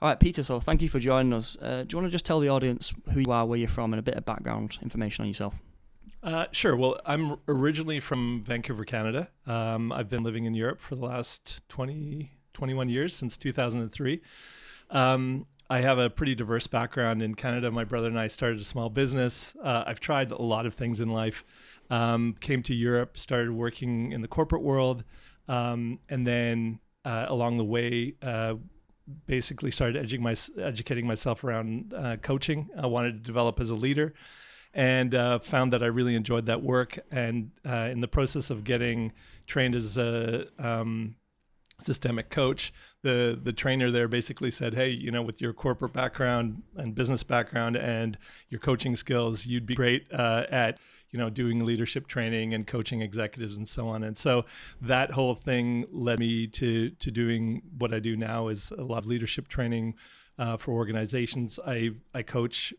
All right, Peter, so thank you for joining us. Do you want to just tell the audience who you are, where you're from, and a bit of background information on yourself? Sure. Well, I'm originally from Vancouver, Canada. I've been living in Europe for the last 21 years, since 2003. I have a pretty diverse background in Canada. My brother and I started a small business. I've tried a lot of things in life. Came to Europe, started working in the corporate world, and then along the way, basically started educating myself around coaching. I wanted to develop as a leader, and found that I really enjoyed that work. And in the process of getting trained as a systemic coach, the trainer there basically said, hey, with your corporate background and business background and your coaching skills, you'd be great at doing leadership training and coaching executives and so on. And so that whole thing led me to doing what I do now, is a lot of leadership training for organizations. I coach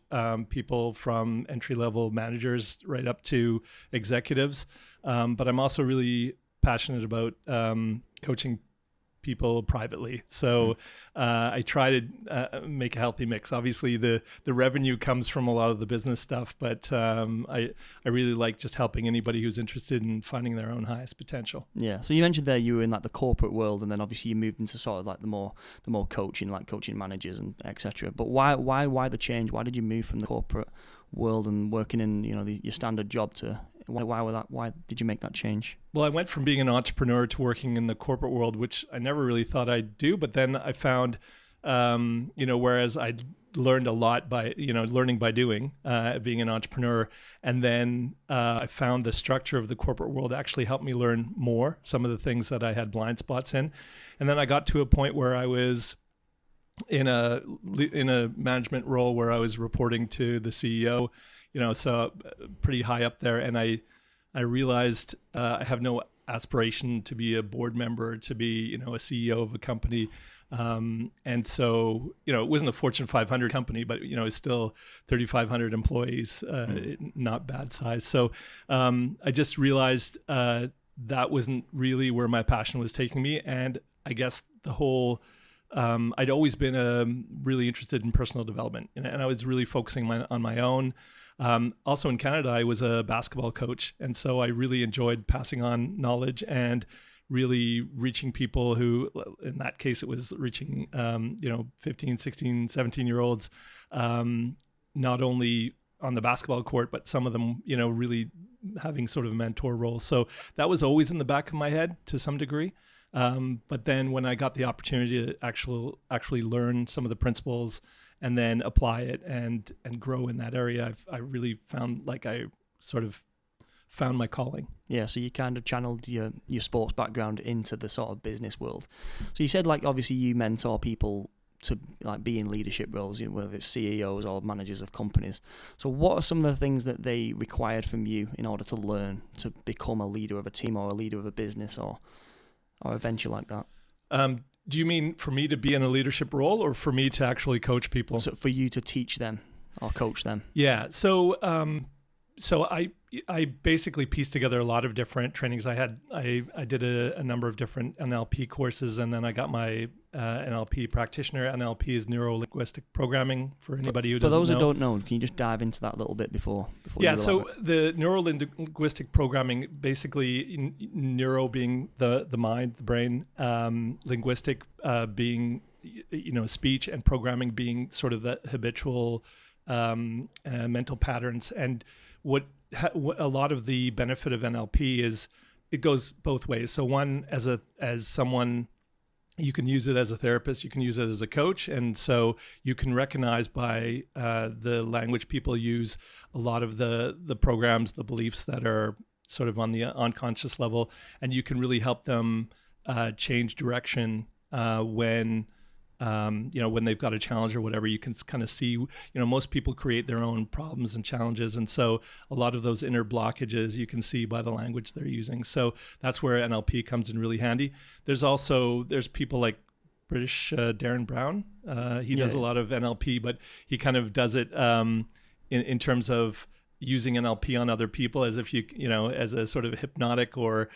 people from entry-level managers right up to executives, but I'm also really passionate about coaching people privately. So I try to make a healthy mix. Obviously, the revenue comes from a lot of the business stuff, but I really like just helping anybody who's interested in finding their own highest potential. Yeah. So you mentioned there you were in like the corporate world, and then obviously you moved into sort of like the more coaching, like coaching managers and etc. But why the change? Why did you move from the corporate world and working in your standard job to why did you make that change? Well, I went from being an entrepreneur to working in the corporate world, which I never really thought I'd do. But then I found, whereas I'd learned a lot by, learning by doing, being an entrepreneur. And then I found the structure of the corporate world actually helped me learn more, some of the things that I had blind spots in. And then I got to a point where I was in a management role where I was reporting to the CEO, so pretty high up there. And I realized I have no aspiration to be a board member, to be, a CEO of a company. And so, it wasn't a Fortune 500 company, but, it's still 3,500 employees, not bad size. So I just realized that wasn't really where my passion was taking me. And I guess the whole I'd always been really interested in personal development, and I was really focusing on my own. Also in Canada, I was a basketball coach, and so I really enjoyed passing on knowledge and really reaching people who, in that case, it was reaching 15, 16, 17-year-olds, not only on the basketball court, but some of them, really having sort of a mentor role. So that was always in the back of my head to some degree. But then when I got the opportunity to actually learn some of the principles and then apply it and grow in that area, I really found like I sort of found my calling. Yeah, so you kind of channeled your sports background into the sort of business world. So you said like obviously you mentor people to like be in leadership roles, whether it's CEOs or managers of companies. So what are some of the things that they required from you in order to learn to become a leader of a team or a leader of a business or a venture like that? Do you mean for me to be in a leadership role or for me to actually coach people? So for you to teach them or coach them? Yeah. So I basically pieced together a lot of different trainings. I did a number of different NLP courses, and then I got my NLP practitioner. NLP is neuro-linguistic programming for anybody who doesn't know. For those who don't know, can you just dive into that a little bit before Yeah, so the neuro-linguistic programming, basically neuro being the mind, the brain, linguistic being, speech, and programming being sort of the habitual mental patterns. And what a lot of the benefit of NLP is it goes both ways. So one, as someone, you can use it as a therapist, you can use it as a coach. And so you can recognize by the language people use a lot of the programs, the beliefs that are sort of on the unconscious level, and you can really help them change direction when they've got a challenge or whatever. You can kind of see, most people create their own problems and challenges. And so a lot of those inner blockages you can see by the language they're using. So that's where NLP comes in really handy. There's people like British Darren Brown. He does a lot of NLP, but he kind of does it in terms of using NLP on other people as if as a sort of hypnotic or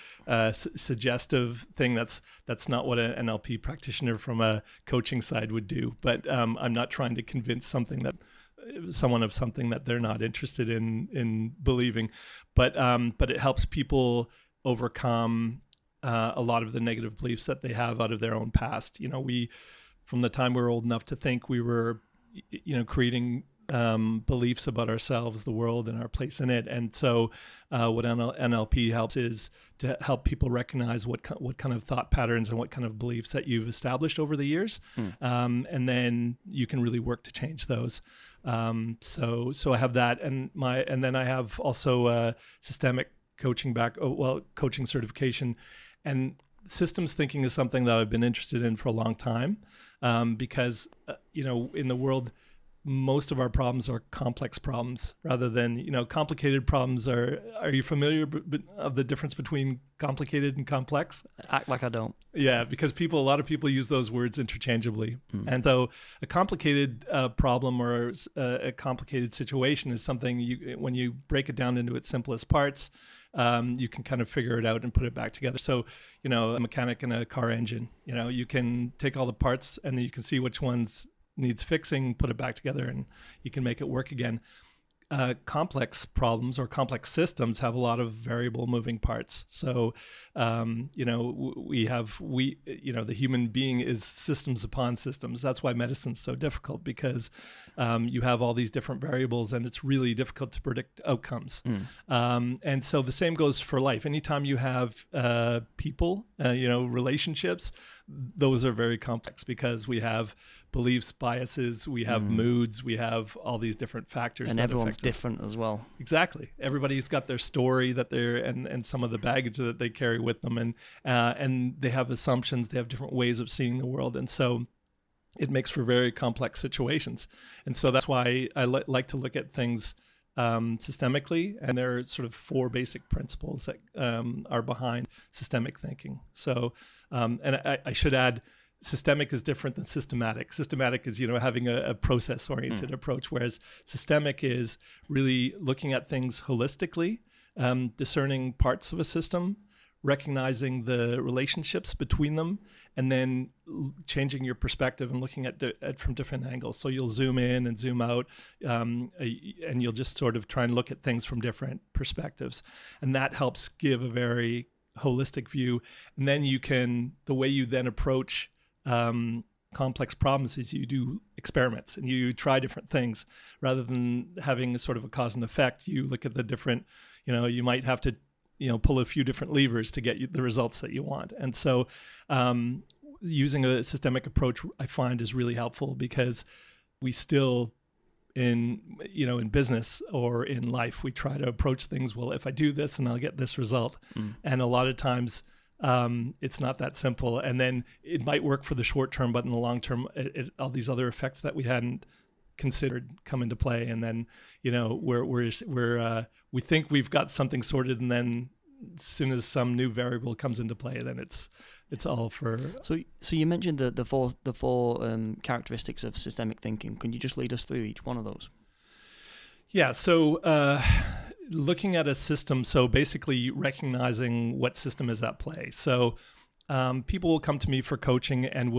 suggestive thing. That's not what an NLP practitioner from a coaching side would do. But I'm not trying to convince someone of something that they're not interested in believing. But it helps people overcome a lot of the negative beliefs that they have out of their own past. We, from the time we were old enough to think, we were, creating beliefs about ourselves, the world, and our place in it. And so what NLP helps is to help people recognize what kind of thought patterns and what kind of beliefs that you've established over the years. And then you can really work to change those. So I have that, and then I have also systemic coaching coaching certification. And systems thinking is something that I've been interested in for a long time, because in the world, most of our problems are complex problems rather than complicated problems. Are you familiar of the difference between complicated and complex? Act like I don't. Yeah, because a lot of people use those words interchangeably. And so a complicated problem or a complicated situation is something when you break it down into its simplest parts, you can kind of figure it out and put it back together. So, a mechanic in a car engine, you can take all the parts and then you can see which ones needs fixing, put it back together, and you can make it work again. Complex problems or complex systems have a lot of variable moving parts. So, the human being is systems upon systems. That's why medicine's so difficult, because you have all these different variables and it's really difficult to predict outcomes. And so the same goes for life. Anytime you have people, relationships, those are very complex because we have beliefs, biases, we have moods, we have all these different factors. And everyone's different as well. Exactly. Everybody's got their story that and some of the baggage that they carry with them, and they have assumptions, they have different ways of seeing the world. And so it makes for very complex situations. And so that's why I like to look at things systemically, and there are sort of 4 basic principles that are behind systemic thinking. So, and I should add, systemic is different than systematic. Systematic is, having a process-oriented approach, whereas systemic is really looking at things holistically, discerning parts of a system, recognizing the relationships between them, and then changing your perspective and looking at from different angles. So you'll zoom in and zoom out, and you'll just sort of try and look at things from different perspectives. And that helps give a very holistic view. And then the way you then approach complex problems is you do experiments and you try different things rather than having a sort of a cause and effect. You look at the different, you might have to, pull a few different levers to get the results that you want. And so using a systemic approach, I find, is really helpful, because we still in business or in life, we try to approach things, well, if I do this and I'll get this result. And a lot of times, it's not that simple, and then it might work for the short term, but in the long term, all these other effects that we hadn't considered come into play, and then we think we've got something sorted, and then as soon as some new variable comes into play, then it's all for. So you mentioned the four characteristics of systemic thinking. Can you just lead us through each one of those? Yeah. So. Looking at a system, so basically recognizing what system is at play. So people will come to me for coaching, and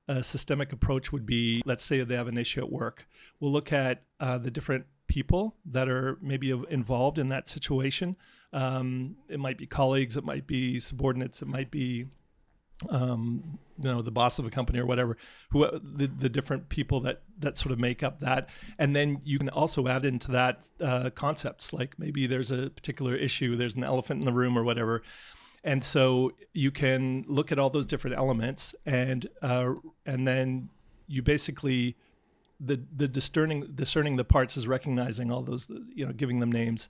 a systemic approach would be, let's say they have an issue at work. We'll look at the different people that are maybe involved in that situation. It might be colleagues, it might be subordinates, it might be the boss of a company or whatever, the different people that sort of make up that. And then you can also add into that concepts, like maybe there's a particular issue, there's an elephant in the room or whatever. And so you can look at all those different elements, and then you basically, the discerning the parts is recognizing all those, giving them names.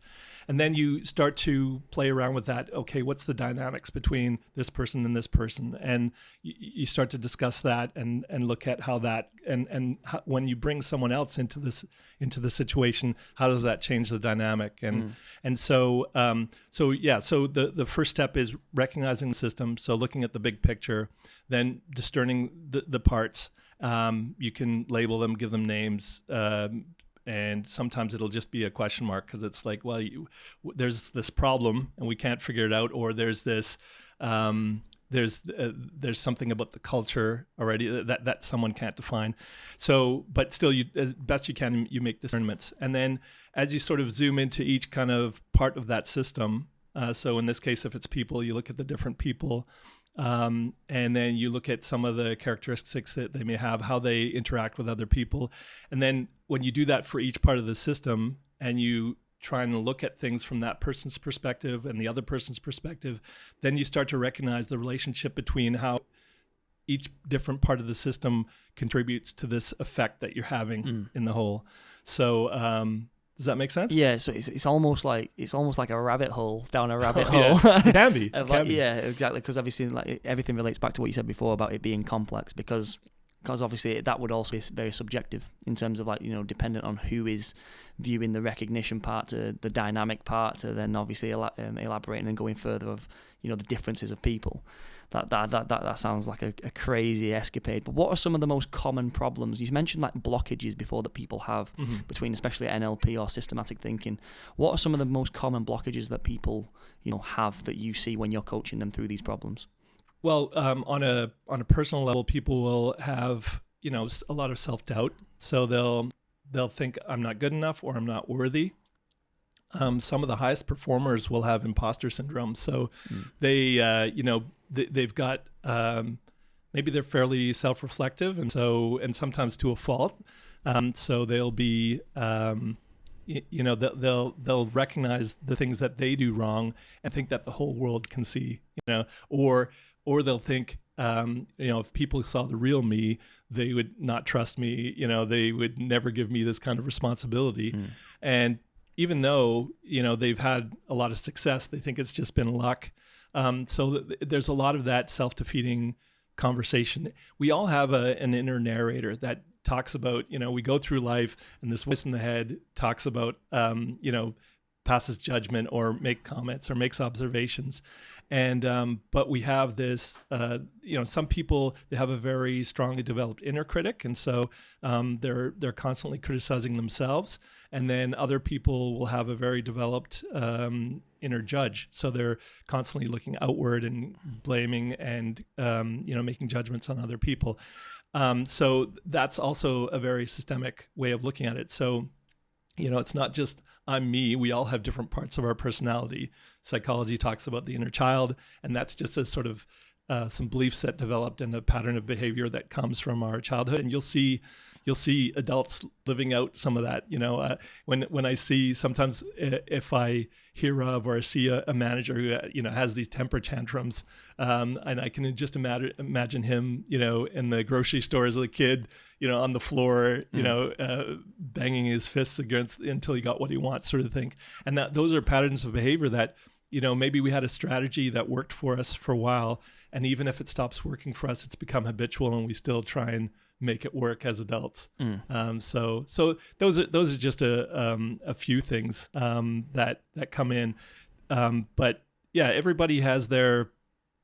And then you start to play around with that. Okay, what's the dynamics between this person and this person? And you start to discuss that and look at how that, and how, when you bring someone else into the situation, how does that change the dynamic? And so the first step is recognizing the system. So looking at the big picture, then discerning the parts. You can label them, give them names, and sometimes it'll just be a question mark because it's like, well, there's this problem and we can't figure it out, or there's this there's something about the culture already that someone can't define. So, but still, you, as best you can, you make discernments. And then as you sort of zoom into each kind of part of that system, so in this case, if it's people, you look at the different people, and then you look at some of the characteristics that they may have, how they interact with other people. And then when you do that for each part of the system and you try and look at things from that person's perspective and the other person's perspective, then you start to recognize the relationship between how each different part of the system contributes to this effect that you're having in the whole. So does that make sense? Yeah, so it's almost like a rabbit hole down a rabbit hole. Yeah. It can be. Yeah, exactly. Because obviously, like everything relates back to what you said before about it being complex. Because obviously that would also be very subjective in terms of, like, you know, dependent on who is viewing the recognition part to the dynamic part to then obviously elaborating and going further of, you know, the differences of people. That sounds like a crazy escapade. But what are some of the most common problems? You mentioned like blockages before that people have between, especially NLP or systematic thinking. What are some of the most common blockages that people, you know, have that you see when you're coaching them through these problems? Well, on a personal level, people will have, you know, a lot of self-doubt. So they'll think I'm not good enough or I'm not worthy. Some of the highest performers will have imposter syndrome. So they, you know, they've got, maybe they're fairly self-reflective, and sometimes to a fault. So they'll be, you know, they'll recognize the things that they do wrong and think that the whole world can see, you know, or they'll think, you know, if people saw the real me, they would not trust me. You know, they would never give me this kind of responsibility. And even though, you know, they've had a lot of success, they think it's just been luck. So there's a lot of that self-defeating conversation. We all have an inner narrator that talks about, you know, we go through life and this voice in the head talks about, you know, passes judgment or make comments or makes observations. And, but we have this, you know, some people, they have a very strongly developed inner critic. And so, they're constantly criticizing themselves. And then other people will have a very developed, inner judge. So they're constantly looking outward and blaming and, you know, making judgments on other people. So that's also a very systemic way of looking at it. So, you know, it's not just I'm me. We all have different parts of our personality. Psychology talks about the inner child, and that's just a sort of some beliefs that developed and a pattern of behavior that comes from our childhood. And you'll see adults living out some of that. You know, when I see sometimes if I hear of or see a manager who, you know, has these temper tantrums, and I can just imagine him, you know, in the grocery store as a kid, you know, on the floor, you know, banging his fists against until he got what he wants, sort of thing. And those are patterns of behavior that, you know, maybe we had a strategy that worked for us for a while, and even if it stops working for us, it's become habitual, and we still try and make it work as adults. So those are just a few things that come in. But yeah, everybody has their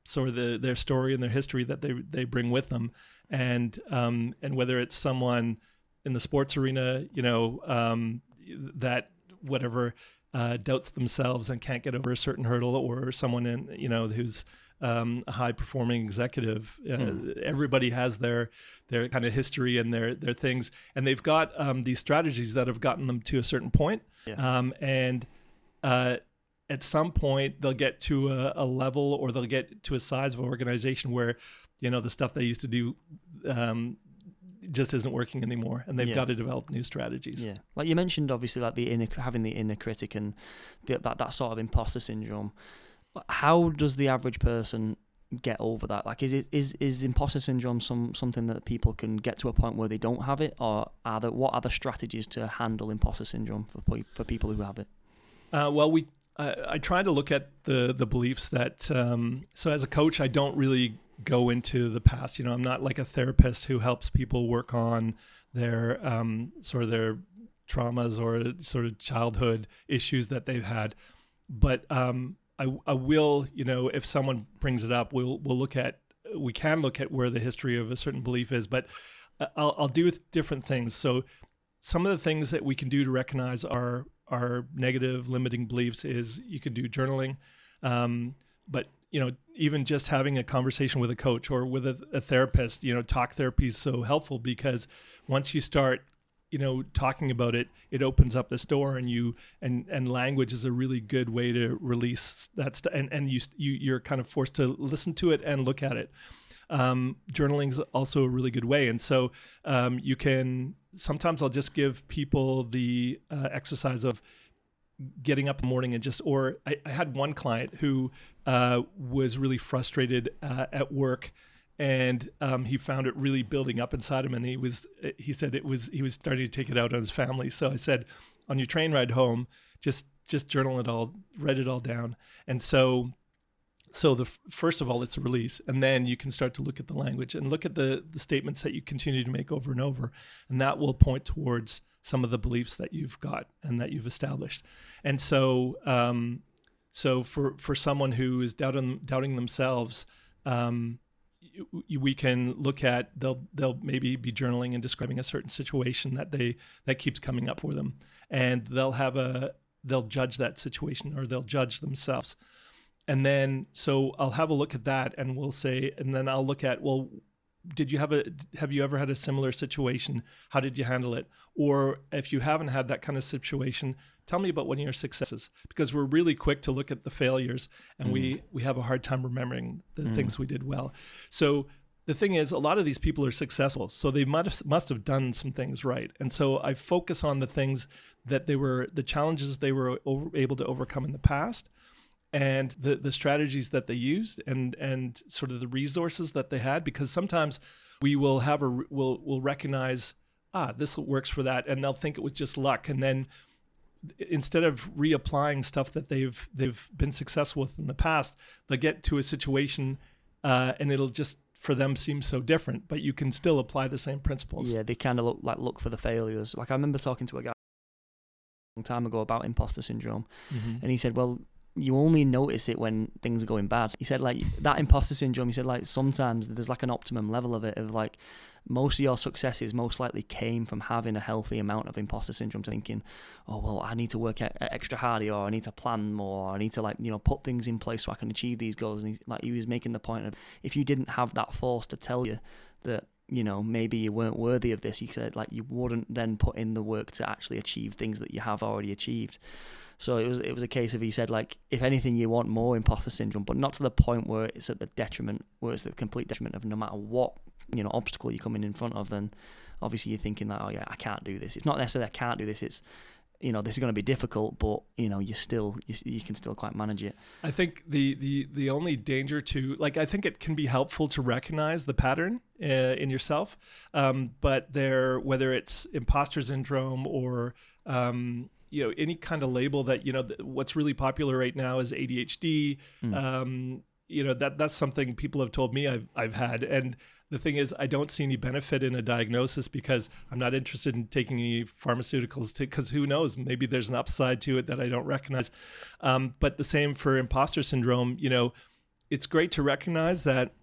sort of their story and their history that they bring with them, and whether it's someone in the sports arena, you know, that whatever. Doubts themselves and can't get over a certain hurdle, or someone in, you know, who's a high performing executive. Everybody has their kind of history and their things, and they've got these strategies that have gotten them to a certain point. And at some point they'll get to a level, or they'll get to a size of organization where, you know, the stuff they used to do just isn't working anymore, and they've got to develop new strategies. Yeah, like you mentioned, obviously, like having the inner critic and that sort of imposter syndrome. How does the average person get over that? Like, is imposter syndrome something that people can get to a point where they don't have it, or what are the strategies to handle imposter syndrome for people who have it? Well, I try to look at the beliefs that. So as a coach, I don't really go into the past. You know, I'm not like a therapist who helps people work on their sort of their traumas or sort of childhood issues that they've had. But I will, you know, if someone brings it up, we can look at where the history of a certain belief is. But I'll do with different things. So some of the things that we can do to recognize our negative limiting beliefs is you can do journaling, but even just having a conversation with a coach or with a therapist. Talk therapy is so helpful, because once you start talking about it, it opens up this door, and language is a really good way to release that stuff, and you're kind of forced to listen to it and look at it. Journaling is also a really good way. And so sometimes I'll just give people the exercise of getting up in the morning and I had one client who was really frustrated at work, and he found it really building up inside him, and he said he was starting to take it out on his family. So I said, on your train ride home, just journal it all, write it all down. And so first of all, it's a release, and then you can start to look at the language and look at the statements that you continue to make over and over, and that will point towards some of the beliefs that you've got and that you've established. And so for someone who is doubting themselves, we can look at, they'll maybe be journaling and describing a certain situation that keeps coming up for them, and they'll judge that situation, or they'll judge themselves. And then, so I'll have a look at that, and we'll say, and then I'll look at, well, have you ever had a similar situation? How did you handle it? Or if you haven't had that kind of situation, tell me about one of your successes, because we're really quick to look at the failures, and we have a hard time remembering the things we did well. So the thing is, a lot of these people are successful, so they must have done some things right. And so I focus on the things that the challenges they were able to overcome in the past, and the strategies that they used, and sort of the resources that they had, because sometimes we will we'll recognize, this works for that, and they'll think it was just luck, and then instead of reapplying stuff that they've been successful with in the past, they'll get to a situation and it'll just for them seem so different, but you can still apply the same principles. Yeah, they kind of look for the failures. Like, I remember talking to a guy a long time ago about imposter syndrome, and he said, well, you only notice it when things are going bad. He said, like, that imposter syndrome, he said, like, sometimes there's like an optimum level of it, of like, most of your successes most likely came from having a healthy amount of imposter syndrome, to thinking, oh, well, I need to work extra harder, or I need to plan more, or I need to put things in place so I can achieve these goals. And he was making the point of, if you didn't have that force to tell you that, maybe you weren't worthy of this, he said, like, you wouldn't then put in the work to actually achieve things that you have already achieved. So it was a case of, he said, like, if anything, you want more imposter syndrome, but not to the point where it's at the detriment, where it's the complete detriment of, no matter what obstacle you're coming in front of, then obviously you're thinking that, oh yeah, I can't do this. It's not necessarily I can't do this, it's this is going to be difficult, but you can still quite manage it. I think the only danger to, like, I think it can be helpful to recognize the pattern in yourself, but whether it's imposter syndrome or any kind of label that, what's really popular right now is ADHD. That's something people have told me I've had. And the thing is, I don't see any benefit in a diagnosis, because I'm not interested in taking any pharmaceuticals, because who knows, maybe there's an upside to it that I don't recognize. But the same for imposter syndrome. It's great to recognize that,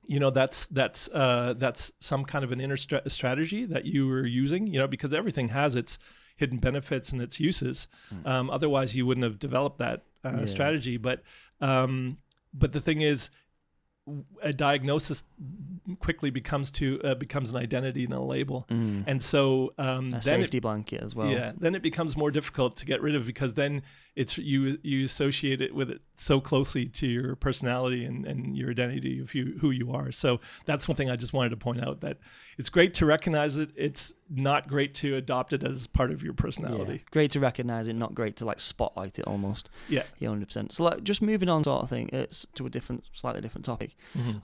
that's some kind of an inner strategy that you were using, because everything has its hidden benefits and its uses. Otherwise you wouldn't have developed that strategy. But the thing is, a diagnosis quickly becomes an identity and a label, and so a safety blanket as well. Yeah, then it becomes more difficult to get rid of, because then it's you associate it with it so closely to your personality and your identity of who you are. So that's one thing I just wanted to point out, that it's great to recognize it. It's not great to adopt it as part of your personality. Yeah. Great to recognize it, not great to like spotlight it almost. Yeah, 100%. So like, just moving on, sort of thing, it's to a slightly different topic.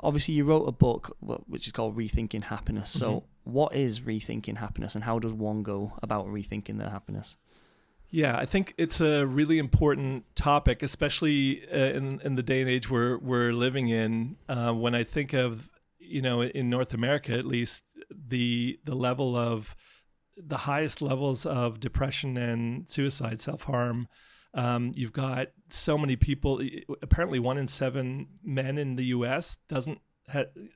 Obviously, you wrote a book which is called Rethinking Happiness. So what is rethinking happiness, and how does one go about rethinking their happiness? Yeah, I think it's a really important topic, especially in the day and age we're living in. When I think of, in North America at least, the highest levels of depression and suicide, self-harm. You've got so many people. Apparently, 1 in 7 men in the U.S.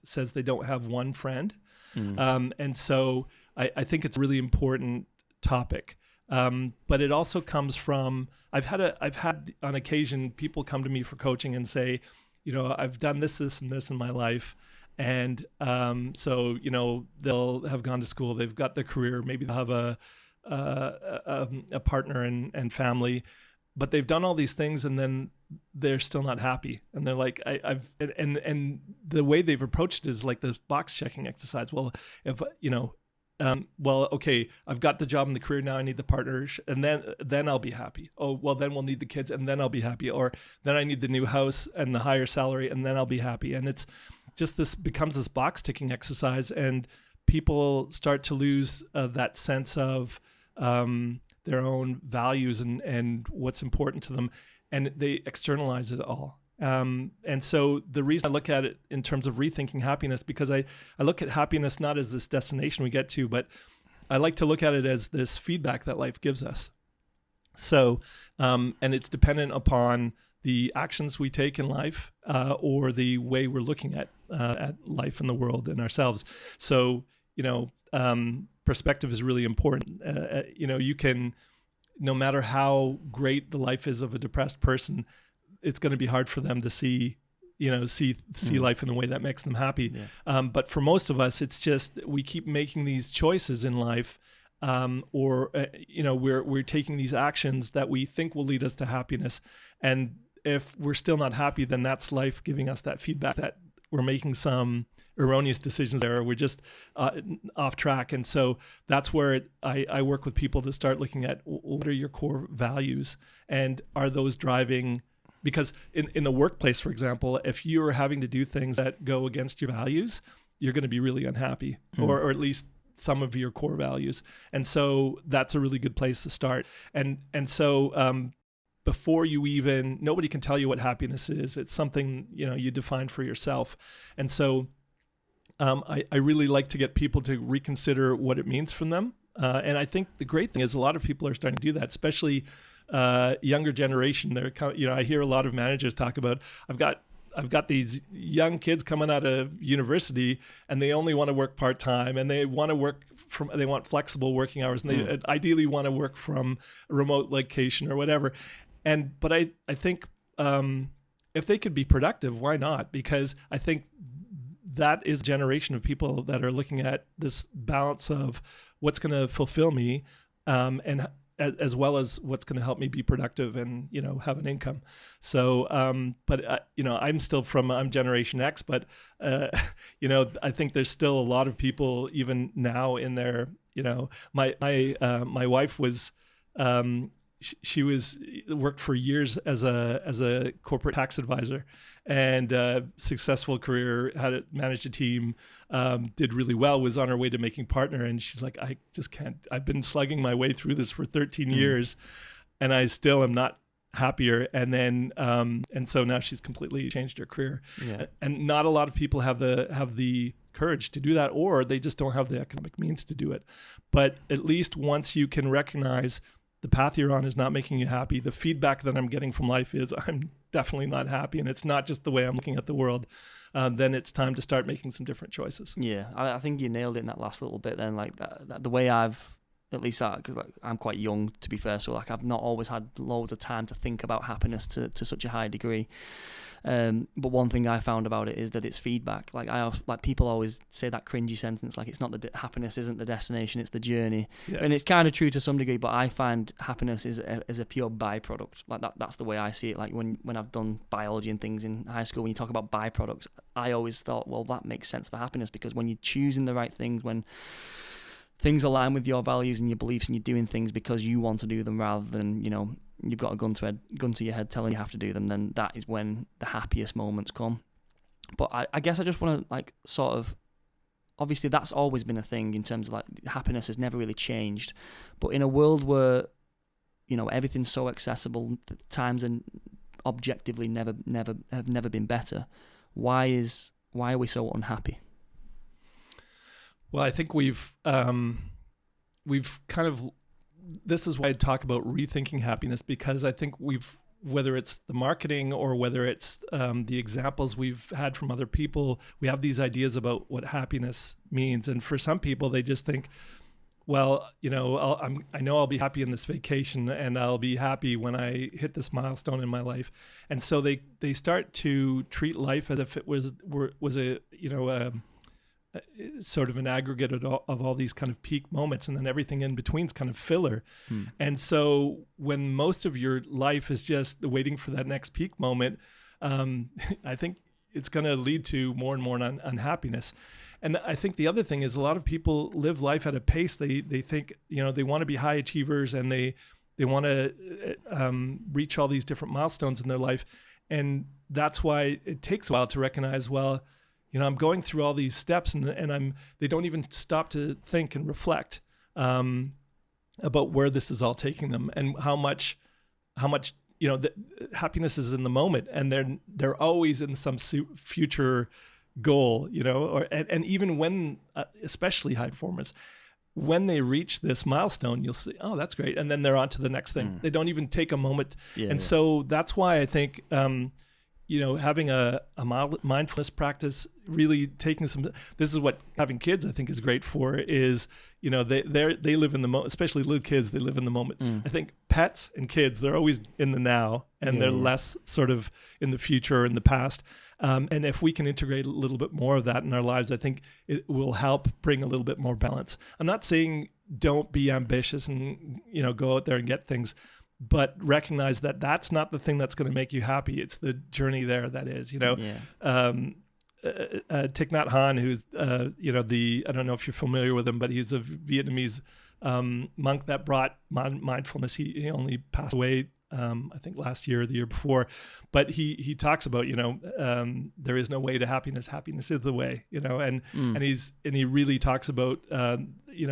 says they don't have one friend, and so I think it's really important topic. But it also comes from, I've had on occasion people come to me for coaching and say, I've done this, and this in my life. And so, they'll have gone to school, they've got their career, maybe they'll have a partner and family, but they've done all these things and then they're still not happy. And they're like, and the way they've approached it is like this box checking exercise. Well, if, okay, I've got the job and the career, now I need the partner, and then I'll be happy. Oh, well, then we'll need the kids and then I'll be happy. Or then I need the new house and the higher salary and then I'll be happy. And it's just becomes this box ticking exercise, and people start to lose that sense of their own values and what's important to them, and they externalize it all. And so the reason I look at it in terms of rethinking happiness, because I look at happiness not as this destination we get to, but I like to look at it as this feedback that life gives us. So, and it's dependent upon the actions we take in life, or the way we're looking at life and the world and ourselves. So, perspective is really important. You can, no matter how great the life is of a depressed person, it's going to be hard for them to see life in a way that makes them happy. Yeah. But for most of us, it's just, we keep making these choices in life, we're taking these actions that we think will lead us to happiness. And if we're still not happy, then that's life giving us that feedback that we're making some erroneous decisions there, or we're just off track. And so that's where I work with people to start looking at, what are your core values, and are those driving? Because in the workplace, for example, if you're having to do things that go against your values, you're going to be really unhappy, or at least some of your core values. And so that's a really good place to start. And so before nobody can tell you what happiness is. It's something, you define for yourself. And so I really like to get people to reconsider what it means from them. And I think the great thing is a lot of people are starting to do that, especially younger generation. I hear a lot of managers talk about, I've got these young kids coming out of university and they only want to work part-time, and they want flexible working hours, and they ideally want to work from a remote location or whatever. But I think if they could be productive, why not? Because I think that is a generation of people that are looking at this balance of what's going to fulfill me, and as well as what's going to help me be productive and, have an income. So, I'm Generation X, but, I think there's still a lot of people even now in their, my wife was, she worked for years as a corporate tax advisor, and successful career, managed a team, did really well, was on her way to making partner. And she's like, I just can't, I've been slugging my way through this for 13 years and I still am not happier. And then, and so now she's completely changed her career. Yeah. And not a lot of people have the courage to do that, or they just don't have the economic means to do it. But at least once you can recognize the path you're on is not making you happy, the feedback that I'm getting from life is I'm definitely not happy, and it's not just the way I'm looking at the world, then it's time to start making some different choices. Yeah, I think you nailed it in that last little bit then. Like that the way I've, at least because I'm quite young, to be fair, so like I've not always had loads of time to think about happiness to such a high degree. But one thing I found about it is that it's feedback. Like people always say that cringy sentence, like it's not happiness isn't the destination, it's the journey. Yeah. And it's kind of true to some degree, but I find happiness is a pure byproduct. Like that's the way I see it. Like when I've done biology and things in high school, when you talk about byproducts, I always thought, well, that makes sense for happiness, because when you're choosing the right things, when things align with your values and your beliefs, and you're doing things because you want to do them rather than, you've got a gun to your head telling you have to do them, then that is when the happiest moments come. But I guess I just want to obviously that's always been a thing in terms of like happiness has never really changed. But in a world where, everything's so accessible, times and objectively never been better, why are we so unhappy? Well, I think we've kind of, this is why I talk about rethinking happiness, because I think whether it's the marketing or whether it's the examples we've had from other people, we have these ideas about what happiness means. And for some people, they just think, well, I know I'll be happy in this vacation, and I'll be happy when I hit this milestone in my life. And so they start to treat life as if it was a, sort of an aggregate of all these kind of peak moments, and then everything in between is kind of filler. And so when most of your life is just waiting for that next peak moment, I think it's going to lead to more and more unhappiness. And I think the other thing is, a lot of people live life at a pace. They think, they want to be high achievers, and they want to reach all these different milestones in their life. And that's why it takes a while to recognize, well, I'm going through all these steps, and they don't even stop to think and reflect about where this is all taking them, and how much the happiness is in the moment, and they're always in some future goal, and even when, especially high performers, when they reach this milestone, you'll see, oh, that's great, and then they're on to the next thing. They don't even take a moment. So that's why I think having a mindfulness practice, really taking this is what having kids, I think, is great for, is, they live in the moment, especially little kids, they live in the moment. I think pets and kids, they're always in the now, and they're less sort of in the future or in the past. And if we can integrate a little bit more of that in our lives, I think it will help bring a little bit more balance. I'm not saying don't be ambitious and, go out there and get things, but recognize that that's not the thing that's going to make you happy. It's the journey there that is, Thich Nhat Hanh, who's, I don't know if you're familiar with him, but he's a Vietnamese monk that brought mindfulness. He only passed away, I think last year or the year before, but he talks about, there is no way to happiness. Happiness is the way, and he really talks about,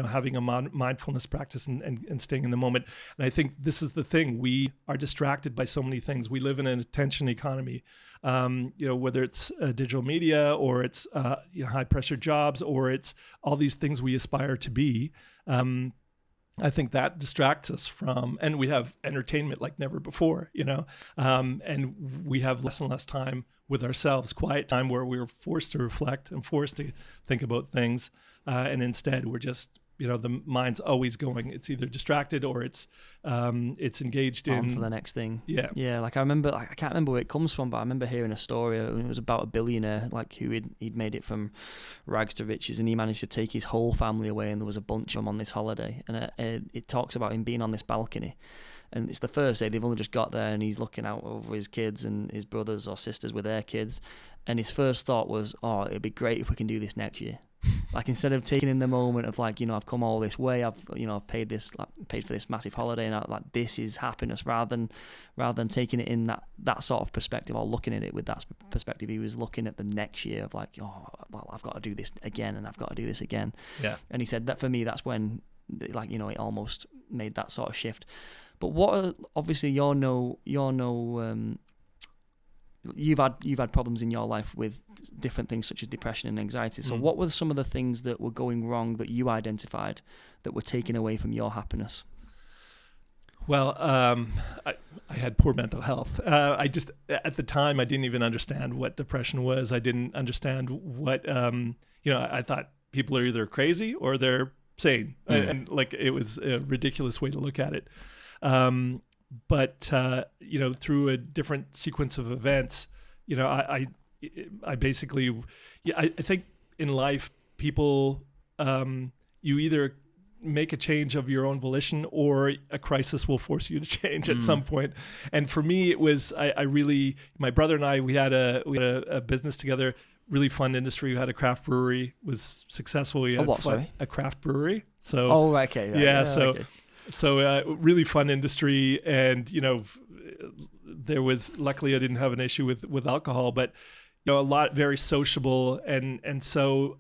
having a mindfulness practice and staying in the moment. And I think this is the thing. We are distracted by so many things. We live in an attention economy, whether it's digital media, or it's, high pressure jobs, or it's all these things we aspire to be. I think that distracts us from, and we have entertainment like never before, and we have less and less time with ourselves, quiet time where we're forced to reflect and forced to think about things. And instead we're just, the mind's always going. It's either distracted or it's engaged in on to the next thing. Yeah. Like I can't remember where it comes from, but I remember hearing a story. It was about a billionaire, like he'd made it from rags to riches, and he managed to take his whole family away, and there was a bunch of them on this holiday. And it talks about him being on this balcony, and it's the first day. They've only just got there, and he's looking out over his kids and his brothers or sisters with their kids. And his first thought was, oh, it'd be great if we can do this next year. Like, instead of taking in the moment of like, I've come all this way, I've paid for this massive holiday, and this is happiness, rather than taking it in that sort of perspective, or looking at it with that perspective, he was looking at the next year of like, oh, well, I've got to do this again, and I've got to do this again. Yeah. And he said that for me, that's when, like, it almost made that sort of shift. But obviously you've had problems in your life with different things such as depression and anxiety. So what were some of the things that were going wrong that you identified that were taking away from your happiness? Well, I had poor mental health. I just, at the time, I didn't even understand what depression was. I didn't understand what, I thought people are either crazy or they're sane. And like, it was a ridiculous way to look at it. But through a different sequence of events, I basically, I think in life, people, you either make a change of your own volition, or a crisis will force you to change at some point. And for me, it was, my brother and I, we had a business together, really fun industry. We had a craft brewery, was successful. We had a craft brewery. So, okay. Okay. So really fun industry, and there was, luckily I didn't have an issue with alcohol, but a lot, very sociable, and so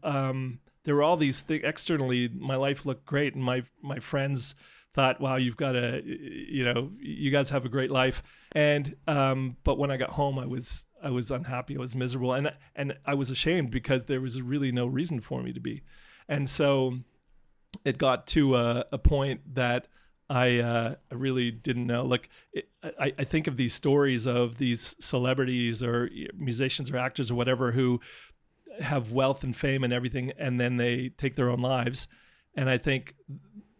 there were all these things externally. My life looked great, and my friends thought, wow, you guys have a great life. And but when I got home, I was unhappy, I was miserable, and I was ashamed, because there was really no reason for me to be. And so it got to a point that I really didn't know. Like, I think of these stories of these celebrities or musicians or actors or whatever who have wealth and fame and everything, and then they take their own lives. And I think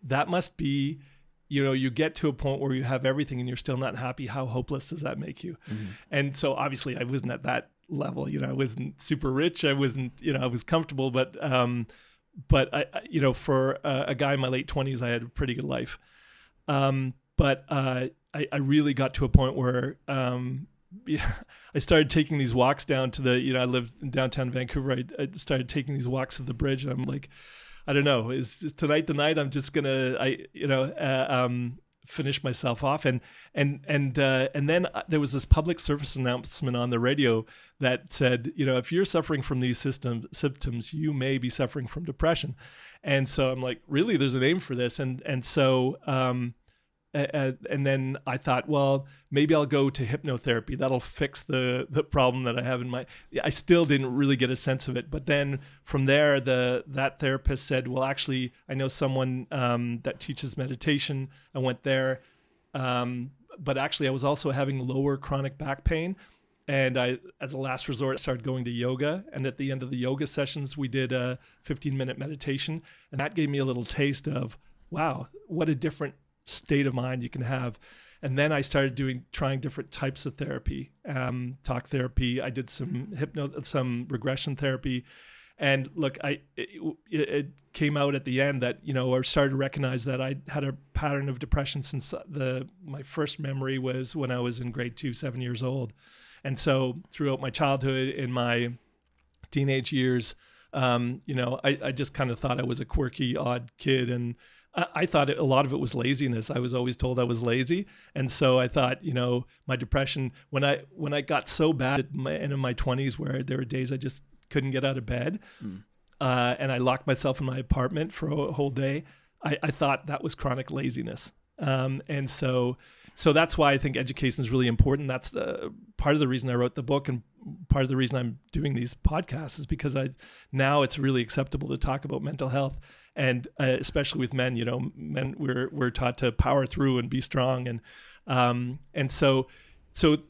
that must be, you get to a point where you have everything and you're still not happy. How hopeless does that make you? Mm-hmm. And so obviously I wasn't at that level. I wasn't super rich. I wasn't, I was comfortable, but I for a guy in my late 20s, I had a pretty good life. But I really got to a point where I started taking these walks down to the, I lived in downtown Vancouver. I started taking these walks to the bridge, and I'm like, I don't know, is tonight the night I'm just gonna, finish myself off. And then there was this public service announcement on the radio that said, if you're suffering from these symptoms, you may be suffering from depression. And so I'm like, really, there's a name for this. And so and then I thought, well, maybe I'll go to hypnotherapy. That'll fix the problem that I have in I still didn't really get a sense of it. But then from there, that therapist said, well, actually, I know someone that teaches meditation. I went there. But actually, I was also having lower chronic back pain. And I, as a last resort, started going to yoga. And at the end of the yoga sessions, we did a 15-minute meditation. And that gave me a little taste of, wow, what a different state of mind you can have. And then I started trying different types of therapy, talk therapy. I did some regression therapy. And look, it came out at the end that, I started to recognize that I had a pattern of depression since my first memory was when I was in grade 2, 7 years old. And so throughout my childhood, in my teenage years, I just kind of thought I was a quirky, odd kid. And I thought a lot of it was laziness. I was always told I was lazy. And so I thought, my depression, when I got so bad in my 20s, where there were days I just couldn't get out of bed, and I locked myself in my apartment for a whole day, I thought that was chronic laziness. And so that's why I think education is really important. That's part of the reason I wrote the book, and part of the reason I'm doing these podcasts is because now it's really acceptable to talk about mental health, and especially with men. Men, we're taught to power through and be strong, and so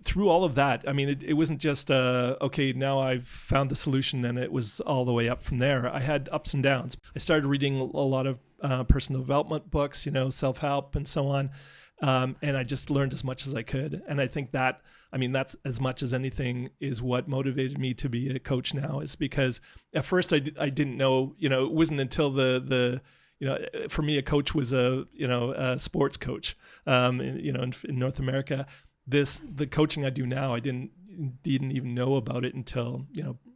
through all of that, I mean, it wasn't just okay, now I've found the solution, and it was all the way up from there. I had ups and downs. I started reading a lot of personal development books, self-help and so on. And I just learned as much as I could. And I think that's as much as anything is what motivated me to be a coach now, is because at first I didn't know, it wasn't until for me, a coach was a sports coach, in North America. The coaching I do now, I didn't even know about it until,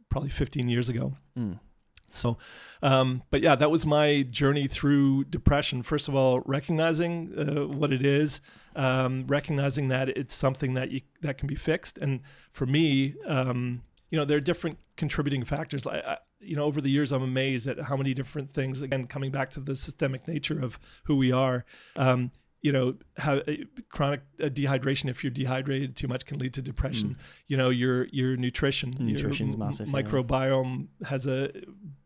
probably 15 years ago. Mm. So, but yeah, that was my journey through depression. First of all, recognizing what it is, recognizing that it's something that can be fixed. And for me, there are different contributing factors. Over the years, I'm amazed at how many different things, again, coming back to the systemic nature of who we are, how chronic dehydration, if you're dehydrated too much, can lead to depression. Your nutrition's massive. Microbiome has a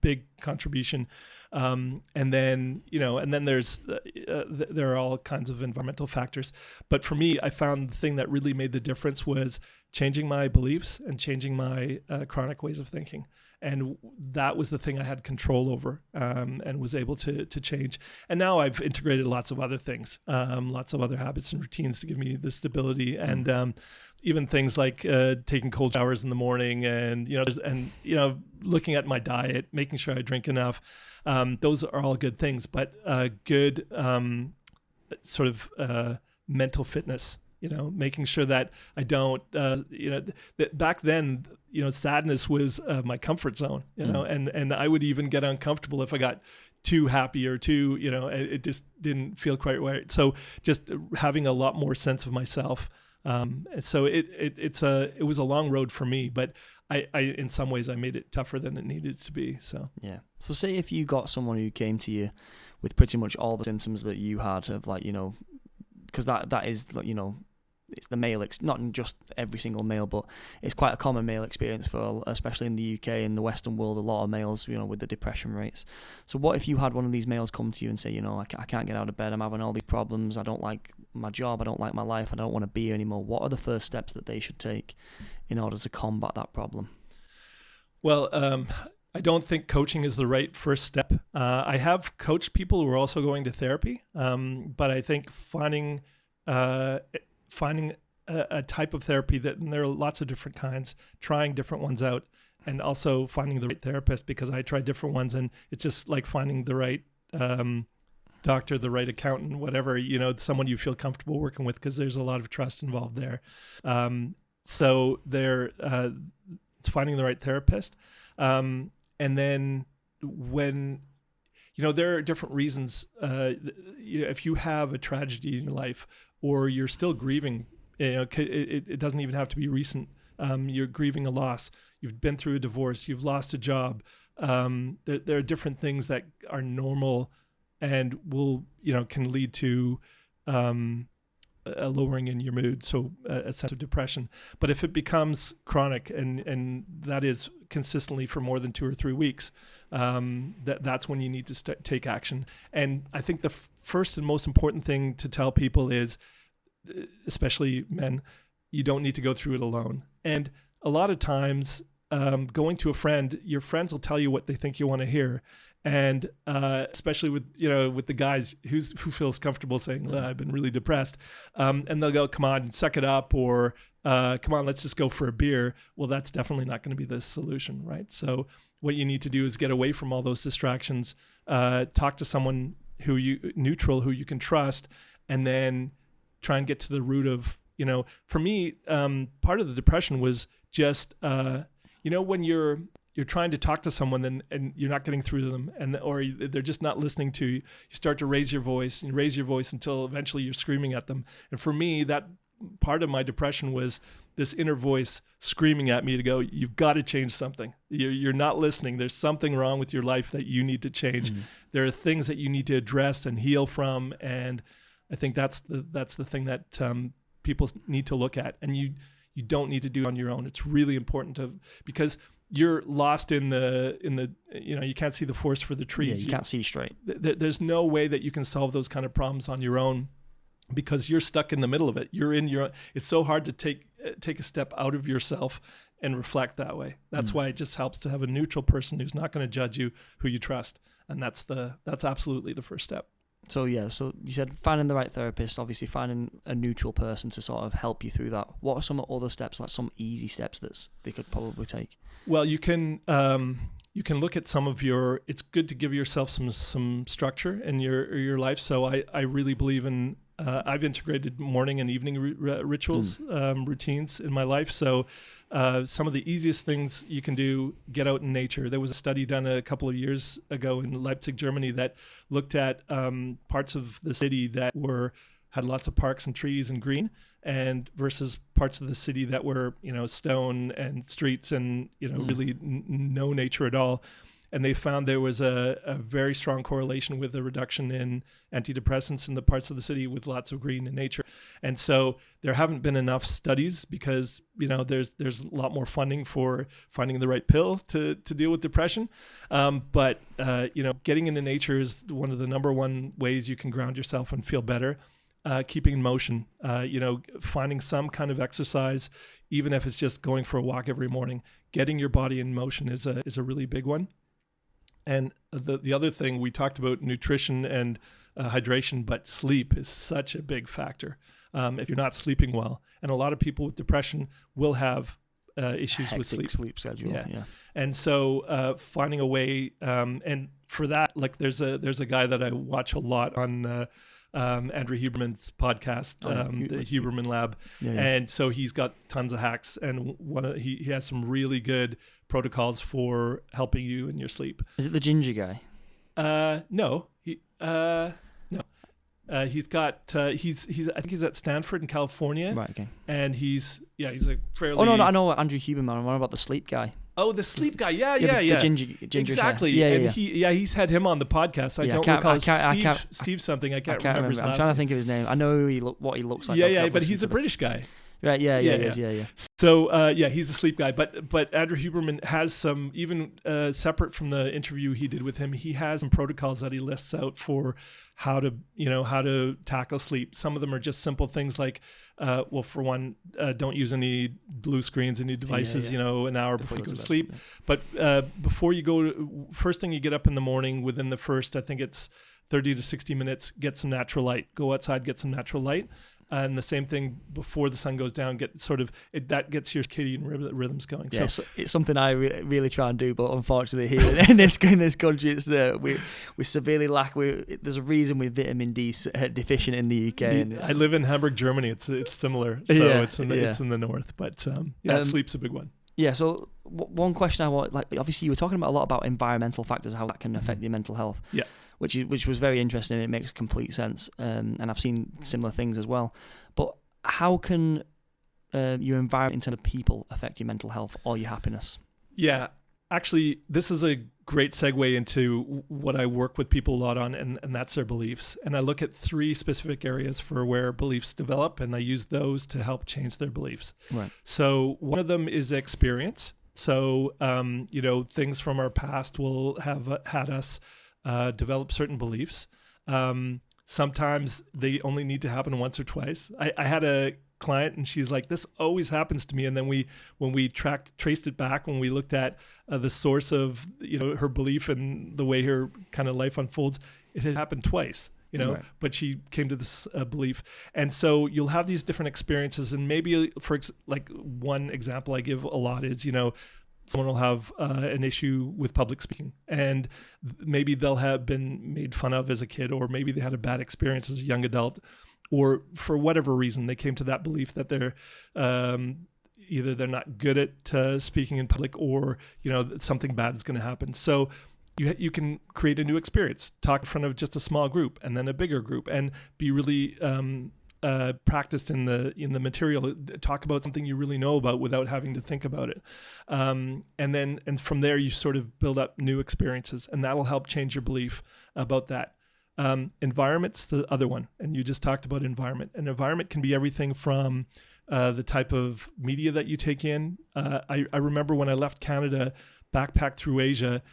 big contribution. And then there's, there are all kinds of environmental factors. But for me, I found the thing that really made the difference was changing my beliefs and changing my chronic ways of thinking. And that was the thing I had control over, and was able to change. And now I've integrated lots of other things, lots of other habits and routines to give me the stability, and even things like taking cold showers in the morning, and looking at my diet, making sure I drink enough. Those are all good things, but good sort of mental fitness. Making sure that I don't, that back then, sadness was my comfort zone, and I would even get uncomfortable if I got too happy or too, it just didn't feel quite right. So just having a lot more sense of myself. So it was a long road for me, but I in some ways I made it tougher than it needed to be. So yeah. So say if you got someone who came to you with pretty much all the symptoms that you had of, like, because that is, it's the male, not just every single male, but it's quite a common male experience for, especially in the UK and the Western world, a lot of males, with the depression rates. So what if you had one of these males come to you and say, I can't get out of bed, I'm having all these problems, I don't like my job, I don't like my life, I don't want to be here anymore. What are the first steps that they should take in order to combat that problem? Well, I don't think coaching is the right first step. I have coached people who are also going to therapy, but I think finding a type of therapy and there are lots of different kinds, trying different ones out, and also finding the right therapist, because I tried different ones, and it's just like finding the right doctor, the right accountant, whatever, someone you feel comfortable working with, because there's a lot of trust involved there. So it's finding the right therapist. And then when, there are different reasons, if you have a tragedy in your life or you're still grieving, it doesn't even have to be recent. You're grieving a loss. You've been through a divorce. You've lost a job. There are different things that are normal and can lead to a lowering in your mood, so a sense of depression. But if it becomes chronic and that is consistently for more than 2 or 3 weeks, that's when you need to take action. And I think the first and most important thing to tell people is, especially men, you don't need to go through it alone. And a lot of times, going to a friend, your friends will tell you what they think you want to hear. And especially with the guys who feels comfortable saying, I've been really depressed, and they'll go, come on, suck it up, or come on, let's just go for a beer. Well, that's definitely not going to be the solution, right? So what you need to do is get away from all those distractions, talk to someone who you can trust, and then try and get to the root of, for me, part of the depression was just, when you're trying to talk to someone and you're not getting through to them, or they're just not listening to you, you start to raise your voice until eventually you're screaming at them. And for me, that part of my depression was this inner voice screaming at me to go, you've got to change something. You're not listening. There's something wrong with your life that you need to change. Mm-hmm. There are things that you need to address and heal from. And I think that's the thing that people need to look at. And you don't need to do it on your own. It's really important because you're lost in the you can't see the forest for the trees. Yeah, you can't see straight. There's no way that you can solve those kind of problems on your own, because you're stuck in the middle of it. It's so hard to take a step out of yourself and reflect that way. That's why it just helps to have a neutral person who's not going to judge you, who you trust. And that's absolutely the first step. So you said finding the right therapist, obviously finding a neutral person to sort of help you through that. What are some other steps, like some easy steps that they could probably take? Well, you can look at some of it's good to give yourself some structure in your life. So I really believe in, I've integrated morning and evening rituals, routines in my life. So some of the easiest things you can do, get out in nature. There was a study done a couple of years ago in Leipzig, Germany, that looked at parts of the city that had lots of parks and trees and green, and versus parts of the city that were, stone and streets and, really no nature at all. And they found there was a very strong correlation with a reduction in antidepressants in the parts of the city with lots of green and nature. And so there haven't been enough studies because, there's a lot more funding for finding the right pill to deal with depression. But getting into nature is one of the number one ways you can ground yourself and feel better. Keeping in motion, finding some kind of exercise, even if it's just going for a walk every morning. Getting your body in motion is a really big one. And the other thing, we talked about nutrition and hydration, but sleep is such a big factor. If you're not sleeping well, and a lot of people with depression will have issues with sleep schedule. Yeah. And so finding a way, and for that, like there's a guy that I watch a lot on Andrew Huberman's podcast, the Huberman Lab. Yeah. And so he's got tons of hacks, and he has some really good protocols for helping you in your sleep. Is it the ginger guy? No. He's got I think he's at Stanford in California. Right, okay. And he's a fairly... Oh, no, I know Andrew Huberman. What about the sleep guy? Oh, the sleep guy. Yeah. The ginger exactly. Yeah, and he's had him on the podcast. I don't recall Steve something. I can't remember his last name. I'm trying to think of his name. I know what he looks like. Yeah, but he's a British guy. Right. Yeah. So he's a sleep guy. But Andrew Huberman has some, even separate from the interview he did with him, he has some protocols that he lists out for how to tackle sleep. Some of them are just simple things like, for one, don't use any blue screens and new devices, an hour before you go to sleep. Yeah. But before you go, first thing you get up in the morning, within the first, I think it's 30 to 60 minutes, get some natural light. Go outside, get some natural light. And the same thing before the sun goes down, that gets your circadian rhythms going. Yeah, so it's something I really try and do, but unfortunately here in this country, it's we severely lack. There's a reason we're vitamin D deficient in the UK. I live in Hamburg, Germany. It's similar, so it's in the north, but sleep's a big one. Yeah. So one question I want, obviously you were talking about a lot about environmental factors, how that can affect your mental health. Yeah. Which was very interesting, and it makes complete sense. And I've seen similar things as well. But how can your environment in terms of people affect your mental health or your happiness? Yeah, actually, this is a great segue into what I work with people a lot on, and that's their beliefs. And I look at 3 specific areas for where beliefs develop, and I use those to help change their beliefs. Right. So one of them is experience. So, things from our past will have had us develop certain beliefs. Sometimes they only need to happen once or twice. I had a client and she's like, this always happens to me. And then when we traced it back, when we looked at the source of, her belief and the way her kind of life unfolds, it had happened twice, Right. but she came to this belief. And so you'll have these different experiences. And maybe one example I give a lot is, someone will have an issue with public speaking, and maybe they'll have been made fun of as a kid, or maybe they had a bad experience as a young adult, or for whatever reason, they came to that belief that they're either they're not good at speaking in public, or, something bad is going to happen. So you can create a new experience, talk in front of just a small group and then a bigger group, and be really practiced in the material. Talk about something you really know about without having to think about it, and from there you sort of build up new experiences, and that'll help change your belief about that. Environment's the other one, and you just talked about environment. And environment can be everything from the type of media that you take in. I remember when I left Canada, backpacked through Asia,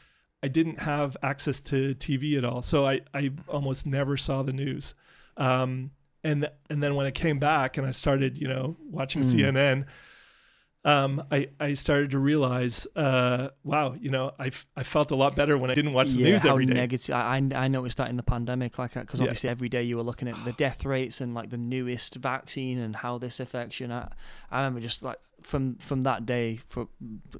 I didn't have access to TV at all, so I almost never saw the news. And then when I came back and I started, watching CNN, I started to realize, wow, I felt a lot better when I didn't watch the news every day. Negative. I noticed that in the pandemic, because obviously every day you were looking at the death rates and the newest vaccine and how this affects you. And I remember just from that day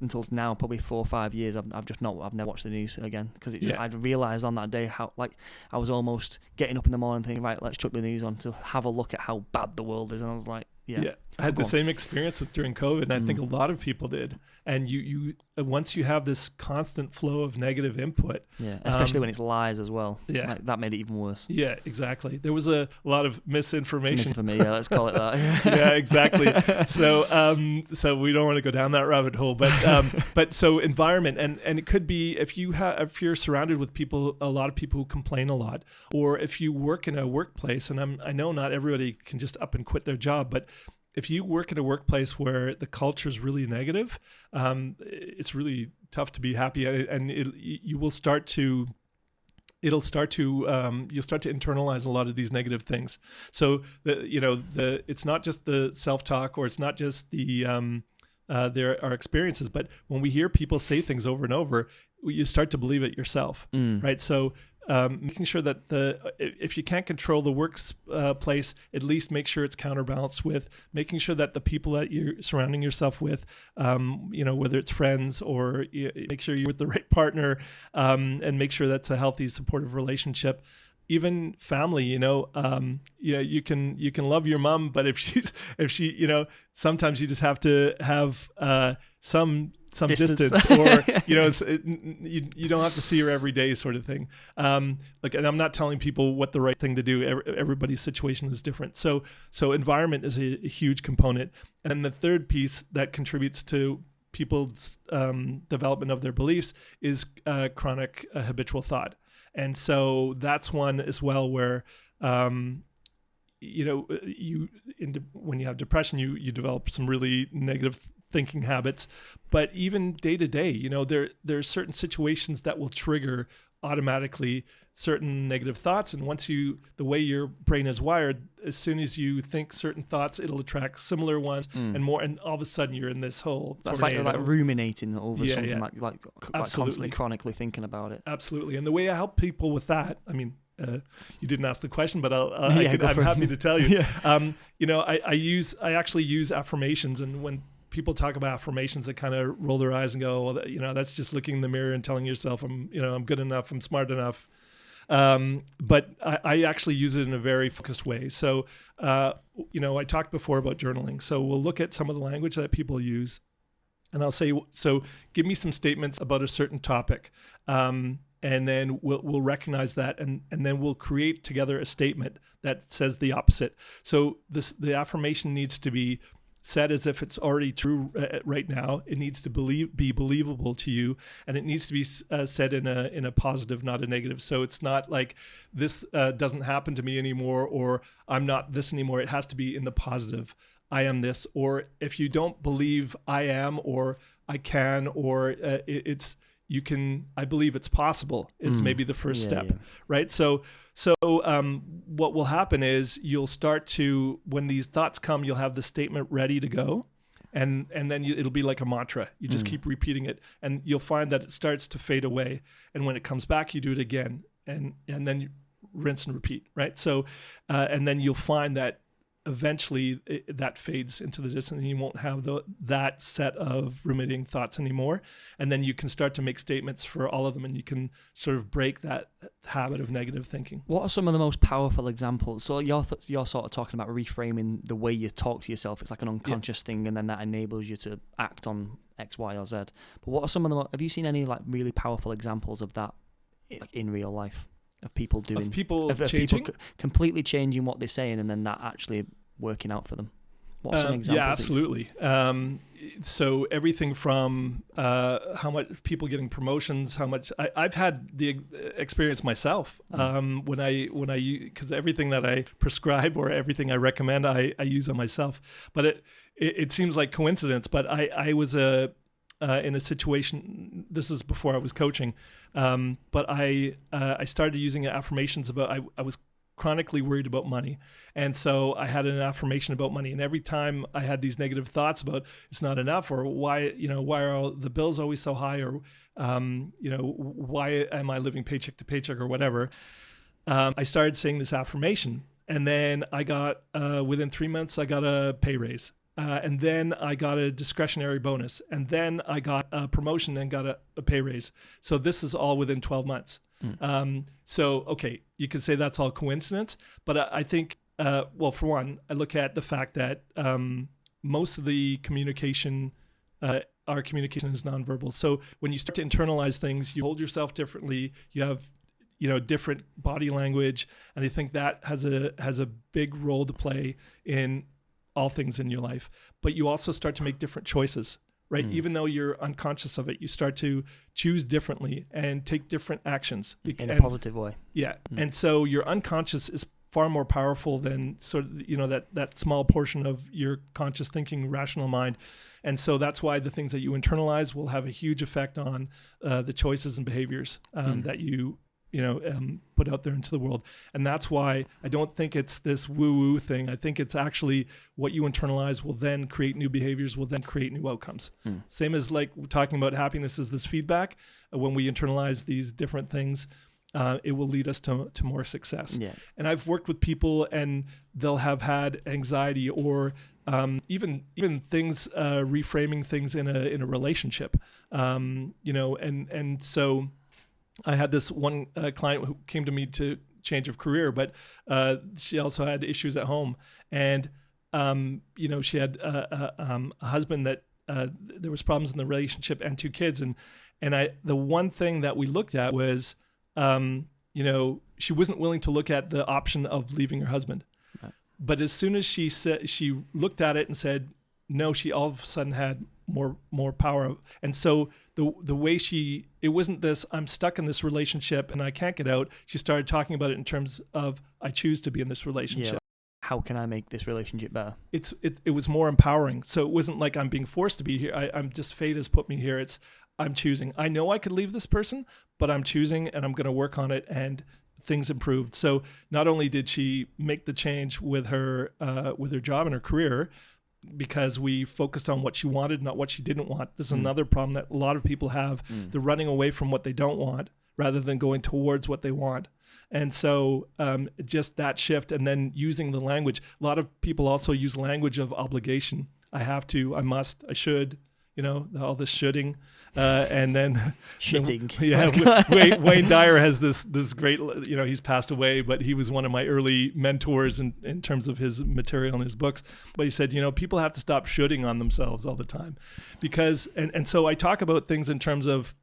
until now, probably 4 or 5 years, I've never watched the news again, because I'd realized on that day how I was almost getting up in the morning thinking, right, let's chuck the news on to have a look at how bad the world is, and I was like, yeah. I had the same experience during COVID, and I think a lot of people did. And you once you have this constant flow of negative input, especially when it's lies as well, that made it even worse. Yeah, exactly. There was a lot of misinformation. Let's call it that. Yeah, exactly. So we don't want to go down that rabbit hole, but so environment, and it could be if you're surrounded with a lot of people who complain a lot, or if you work in a workplace, and I know not everybody can just up and quit their job, but if you work in a workplace where the culture is really negative, it's really tough to be happy, and you'll start to internalize a lot of these negative things. So it's not just the self-talk, or it's not just there are experiences, but when we hear people say things over and over, you start to believe it yourself, right? So making sure that if you can't control the workplace, at least make sure it's counterbalanced with making sure that the people that you're surrounding yourself with, whether it's friends, or make sure you're with the right partner, and make sure that's a healthy, supportive relationship. Even family, you can love your mom, but if she, sometimes you just have to have some distance, or you don't have to see her every day, sort of thing. And I'm not telling people what the right thing to do. Everybody's situation is different. So environment is a huge component. And then the third piece that contributes to people's development of their beliefs is chronic habitual thought. And so that's one as well where, when you have depression, you develop some really negative thinking habits. But even day to day, there are certain situations that will trigger automatically certain negative thoughts. And the way your brain is wired, as soon as you think certain thoughts, it'll attract similar ones and more. And all of a sudden you're in this whole That's tornado. like ruminating over something, yeah. like constantly chronically thinking about it. Absolutely. And the way I help people with that, I mean, you didn't ask the question, but I'm happy to tell you. I actually use affirmations, and when people talk about affirmations, they kind of roll their eyes and go, well, that's just looking in the mirror and telling yourself, I'm good enough, I'm smart enough. But I actually use it in a very focused way. So, I talked before about journaling. So we'll look at some of the language that people use, and I'll say, so give me some statements about a certain topic. And then we'll recognize that, and then we'll create together a statement that says the opposite. So the affirmation needs to be said as if it's already true right now. It needs to be believable to you, and it needs to be said in a positive, not a negative. So it's not like this doesn't happen to me anymore, or I'm not this anymore. It has to be in the positive. I am this, or if you don't believe I am, or I can, or you can, I believe it's possible is maybe the first step, right? So what will happen is you'll start to, when these thoughts come, you'll have the statement ready to go. And then it'll be like a mantra. You just keep repeating it, and you'll find that it starts to fade away. And when it comes back, you do it again, and then you rinse and repeat, right? So, and then you'll find that eventually that fades into the distance, and you won't have that set of ruminating thoughts anymore. And then you can start to make statements for all of them, and you can sort of break that habit of negative thinking. What are some of the most powerful examples? So you're sort of talking about reframing the way you talk to yourself. It's like an unconscious thing, and then that enables you to act on X, Y, or Z. But what are some of the have you seen any like really powerful examples of that, like in real life? Of people changing? People completely changing what they're saying, and then that actually working out for them. What are some examples? Yeah, absolutely. So everything from how much people getting promotions, how much I've had the experience myself when I because everything that I prescribe or everything I recommend, I use on myself. But it seems like coincidence. But I was in a situation, this is before I was coaching, but I started using affirmations about, I was chronically worried about money. And so I had an affirmation about money. And every time I had these negative thoughts about it's not enough, or why are all the bills always so high, or, why am I living paycheck to paycheck or whatever, I started saying this affirmation. And then I got, within 3 months, I got a pay raise. And then I got a discretionary bonus, and then I got a promotion and got a pay raise. So this is all within 12 months. So, okay, you could say that's all coincidence, but I think, for one, I look at the fact that most of the communication, our communication is nonverbal. So when you start to internalize things, you hold yourself differently, you have different body language, and I think that has a big role to play in all things in your life. But you also start to make different choices, right? Even though you're unconscious of it, you start to choose differently and take different actions. In a positive way. Yeah. And so your unconscious is far more powerful than sort of, that small portion of your conscious thinking, rational mind. And so that's why the things that you internalize will have a huge effect on the choices and behaviors that you put out there into the world. And that's why I don't think it's this woo-woo thing. I think it's actually what you internalize will then create new behaviors, will then create new outcomes. Same as like talking about happiness is this feedback. When we internalize these different things, it will lead us to more success. Yeah. And I've worked with people, and they'll have had anxiety or even things, reframing things in a relationship, and so I had this one client who came to me to change of career, but she also had issues at home, and she had a husband that there was problems in the relationship and 2 kids, and the one thing that we looked at was she wasn't willing to look at the option of leaving her husband, right. But as soon as she looked at it and said no, she all of a sudden had more power. And so the way it wasn't this, I'm stuck in this relationship and I can't get out. She started talking about it in terms of, I choose to be in this relationship. how can I make this relationship better? It was more empowering. So it wasn't like I'm being forced to be here. I'm just, fate has put me here. I'm choosing. I know I could leave this person, but I'm choosing, and I'm going to work on it, and things improved. So not only did she make the change with her job and her career, because we focused on what she wanted, not what she didn't want. This is another problem that a lot of people have. They're running away from what they don't want rather than going towards what they want. And so just that shift, and then using the language. A lot of people also use language of obligation. I have to, I must, I should, all this shoulding. And then shitting. Wayne Dyer has this great, he's passed away, but he was one of my early mentors in terms of his material in his books. But he said, people have to stop shoulding on themselves all the time, because, and so I talk about things in terms of,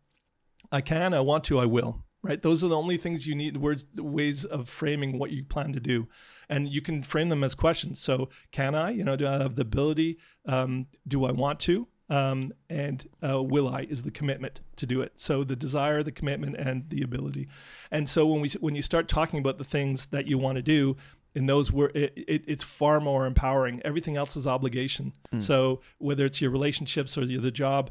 I can, I want to, I will. Right? Those are the only things you need, ways of framing what you plan to do. And you can frame them as questions. So can I, do I have the ability? Do I want to? And will I is the commitment to do it. So the desire, the commitment, and the ability. And so when you start talking about the things that you want to do, in those it's far more empowering. Everything else is obligation. So whether it's your relationships or the job,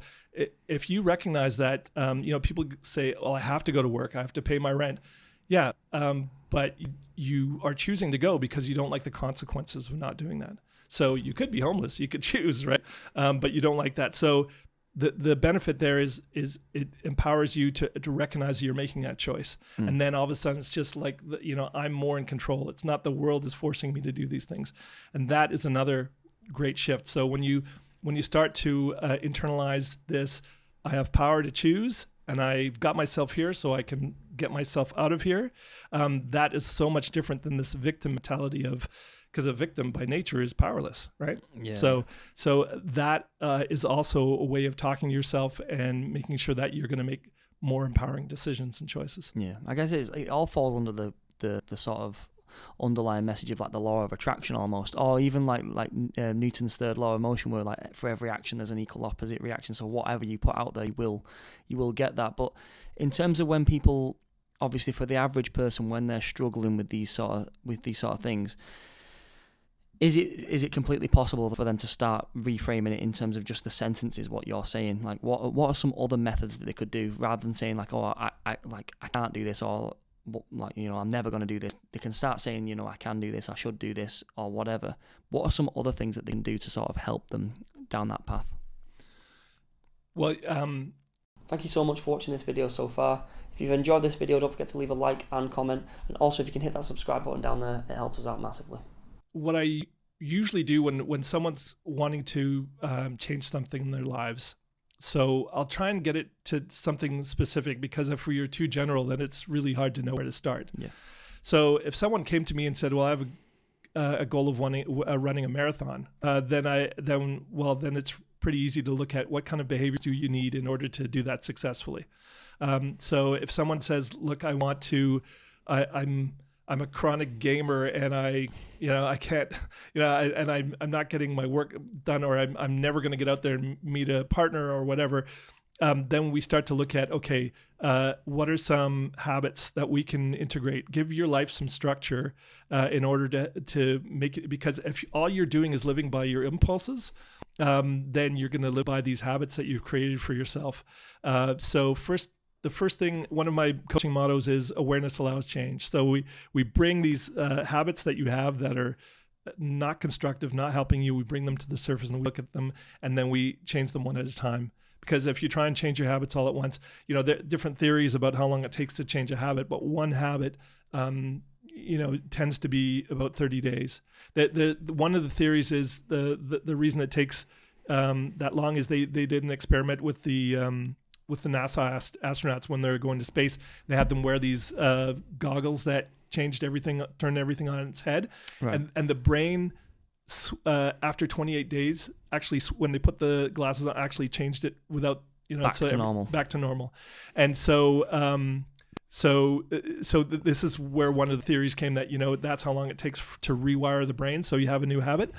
if you recognize that, people say, well, I have to go to work, I have to pay my rent. Yeah, but you are choosing to go because you don't like the consequences of not doing that. So you could be homeless, you could choose, right? But you don't like that. So the benefit there is it empowers you to recognize that you're making that choice. And then all of a sudden it's just like, I'm more in control. It's not the world is forcing me to do these things. And that is another great shift. So when you start to internalize this, I have power to choose, and I've got myself here so I can get myself out of here. That is so much different than this victim mentality because a victim by nature is powerless, right? Yeah. So that is also a way of talking to yourself and making sure that you're going to make more empowering decisions and choices. Yeah, I guess it all falls under the sort of underlying message of like the law of attraction almost, or even like Newton's third law of motion, where like for every action there's an equal opposite reaction. So whatever you put out there, you will get that. But in terms of when people, obviously for the average person, when they're struggling with these sort of things, is it completely possible for them to start reframing it in terms of just the sentences, what you're saying? Like what are some other methods that they could do rather than saying like, oh, I can't do this, or like, I'm never going to do this. They can start saying, I can do this, I should do this, or whatever. What are some other things that they can do to sort of help them down that path? Well, thank you so much for watching this video so far. If you've enjoyed this video, don't forget to leave a like and comment. And also, if you can hit that subscribe button down there, it helps us out massively. What I usually do when someone's wanting to change something in their lives, so I'll try and get it to something specific, because if we are too general, then it's really hard to know where to start. Yeah. So if someone came to me and said, well, I have a goal of running a marathon, then it's pretty easy to look at what kind of behaviors do you need in order to do that successfully. So if someone says, look, I want to, I'm a chronic gamer and I can't, and I'm not getting my work done, or I'm never going to get out there and meet a partner or whatever. Then we start to look at, okay, what are some habits that we can integrate? Give your life some structure in order to make it, because if all you're doing is living by your impulses, then you're going to live by these habits that you've created for yourself. The first thing, one of my coaching mottos is awareness allows change. So we bring these habits that you have that are not constructive, not helping you, we bring them to the surface and we look at them, and then we change them one at a time. Because if you try and change your habits all at once, there are different theories about how long it takes to change a habit, but one habit, tends to be about 30 days. One of the theories is the reason it takes that long is they did an experiment with the NASA astronauts when they're going to space. They had them wear these goggles that changed everything, turned everything on its head. Right. And the brain, after 28 days, actually, when they put the glasses on, actually changed it without, back to normal. Back to normal. And so This is where one of the theories came that, that's how long it takes to rewire the brain. So you have a new habit.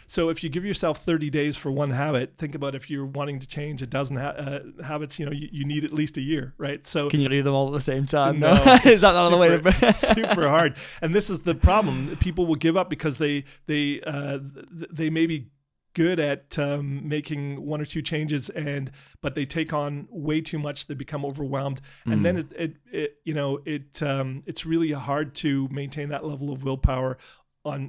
So if you give yourself 30 days for one habit, think about if you're wanting to change a dozen habits, you need at least a year, right? So can you do them all at the same time? No, Is that not the way? Super hard. And this is the problem. People will give up because they may be good at making one or two changes, but they take on way too much. They become overwhelmed, and then it's really hard to maintain that level of willpower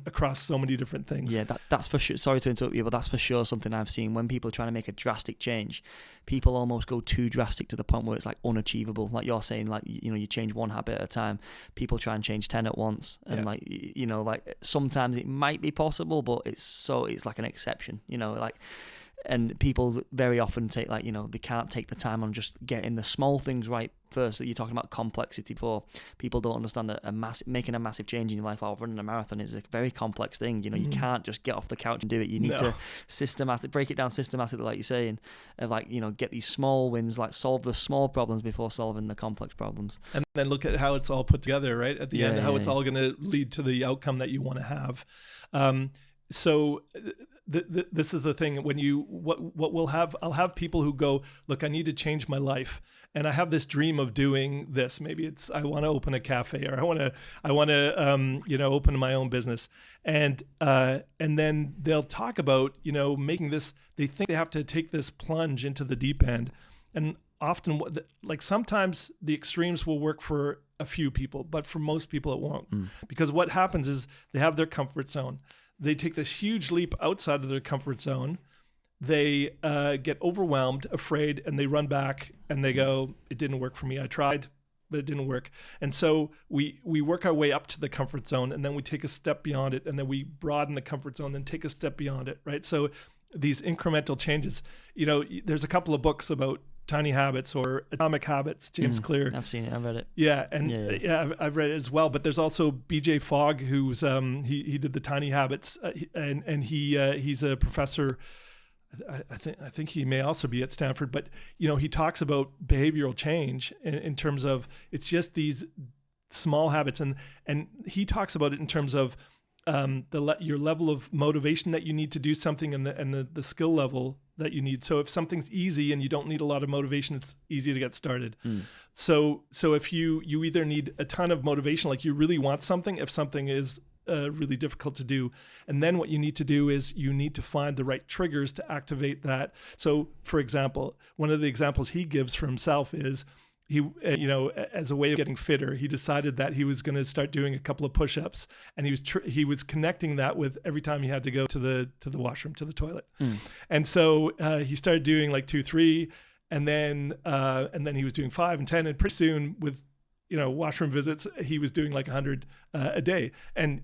across so many different things. Yeah, that's for sure. Sorry to interrupt you, but that's for sure something I've seen when people are trying to make a drastic change. People almost go too drastic to the point where it's like unachievable. Like you're saying, like you change one habit at a time. People try and change 10 at once, and like sometimes it might be possible, but it's like an exception. And people very often take they can't take the time on just getting the small things right first. That you're talking about complexity before. People don't understand that making a massive change in your life, like running a marathon, is a very complex thing. You can't just get off the couch and do it. You need to break it down systematically, like you're saying, get these small wins, like solve the small problems before solving the complex problems. And then look at how it's all put together, right? At the end, how it's all going to lead to the outcome that you want to have. This is the thing. When I'll have people who go, look, I need to change my life, and I have this dream of doing this. Maybe it's I want to open a cafe, or I want to open my own business, and then they'll talk about making this. They think they have to take this plunge into the deep end, and often sometimes the extremes will work for a few people, but for most people it won't, because what happens is they have their comfort zone. They take this huge leap outside of their comfort zone. They get overwhelmed, afraid, and they run back and they go, it didn't work for me. I tried, but it didn't work. And so we work our way up to the comfort zone, and then we take a step beyond it, and then we broaden the comfort zone and take a step beyond it, right? So these incremental changes, there's a couple of books about Tiny Habits or Atomic Habits, James Clear. I've seen it. I've read it. Yeah, and I've read it as well. But there's also B.J. Fogg, who's he did the Tiny Habits, and he's a professor. I think he may also be at Stanford. But he talks about behavioral change in terms of it's just these small habits, and he talks about it in terms of your level of motivation that you need to do something, and the skill level that you need. So if something's easy and you don't need a lot of motivation, it's easy to get started. So if you either need a ton of motivation, like you really want something, if something is really difficult to do, and then what you need to do is you need to find the right triggers to activate that. So for example, one of the examples he gives for himself is he, as a way of getting fitter, he decided that he was going to start doing a couple of push-ups, and he was connecting that with every time he had to go to the washroom, to the toilet. And so he started doing like 2, 3, and then he was doing 5 and 10, and pretty soon with washroom visits, he was doing like 100 a day. And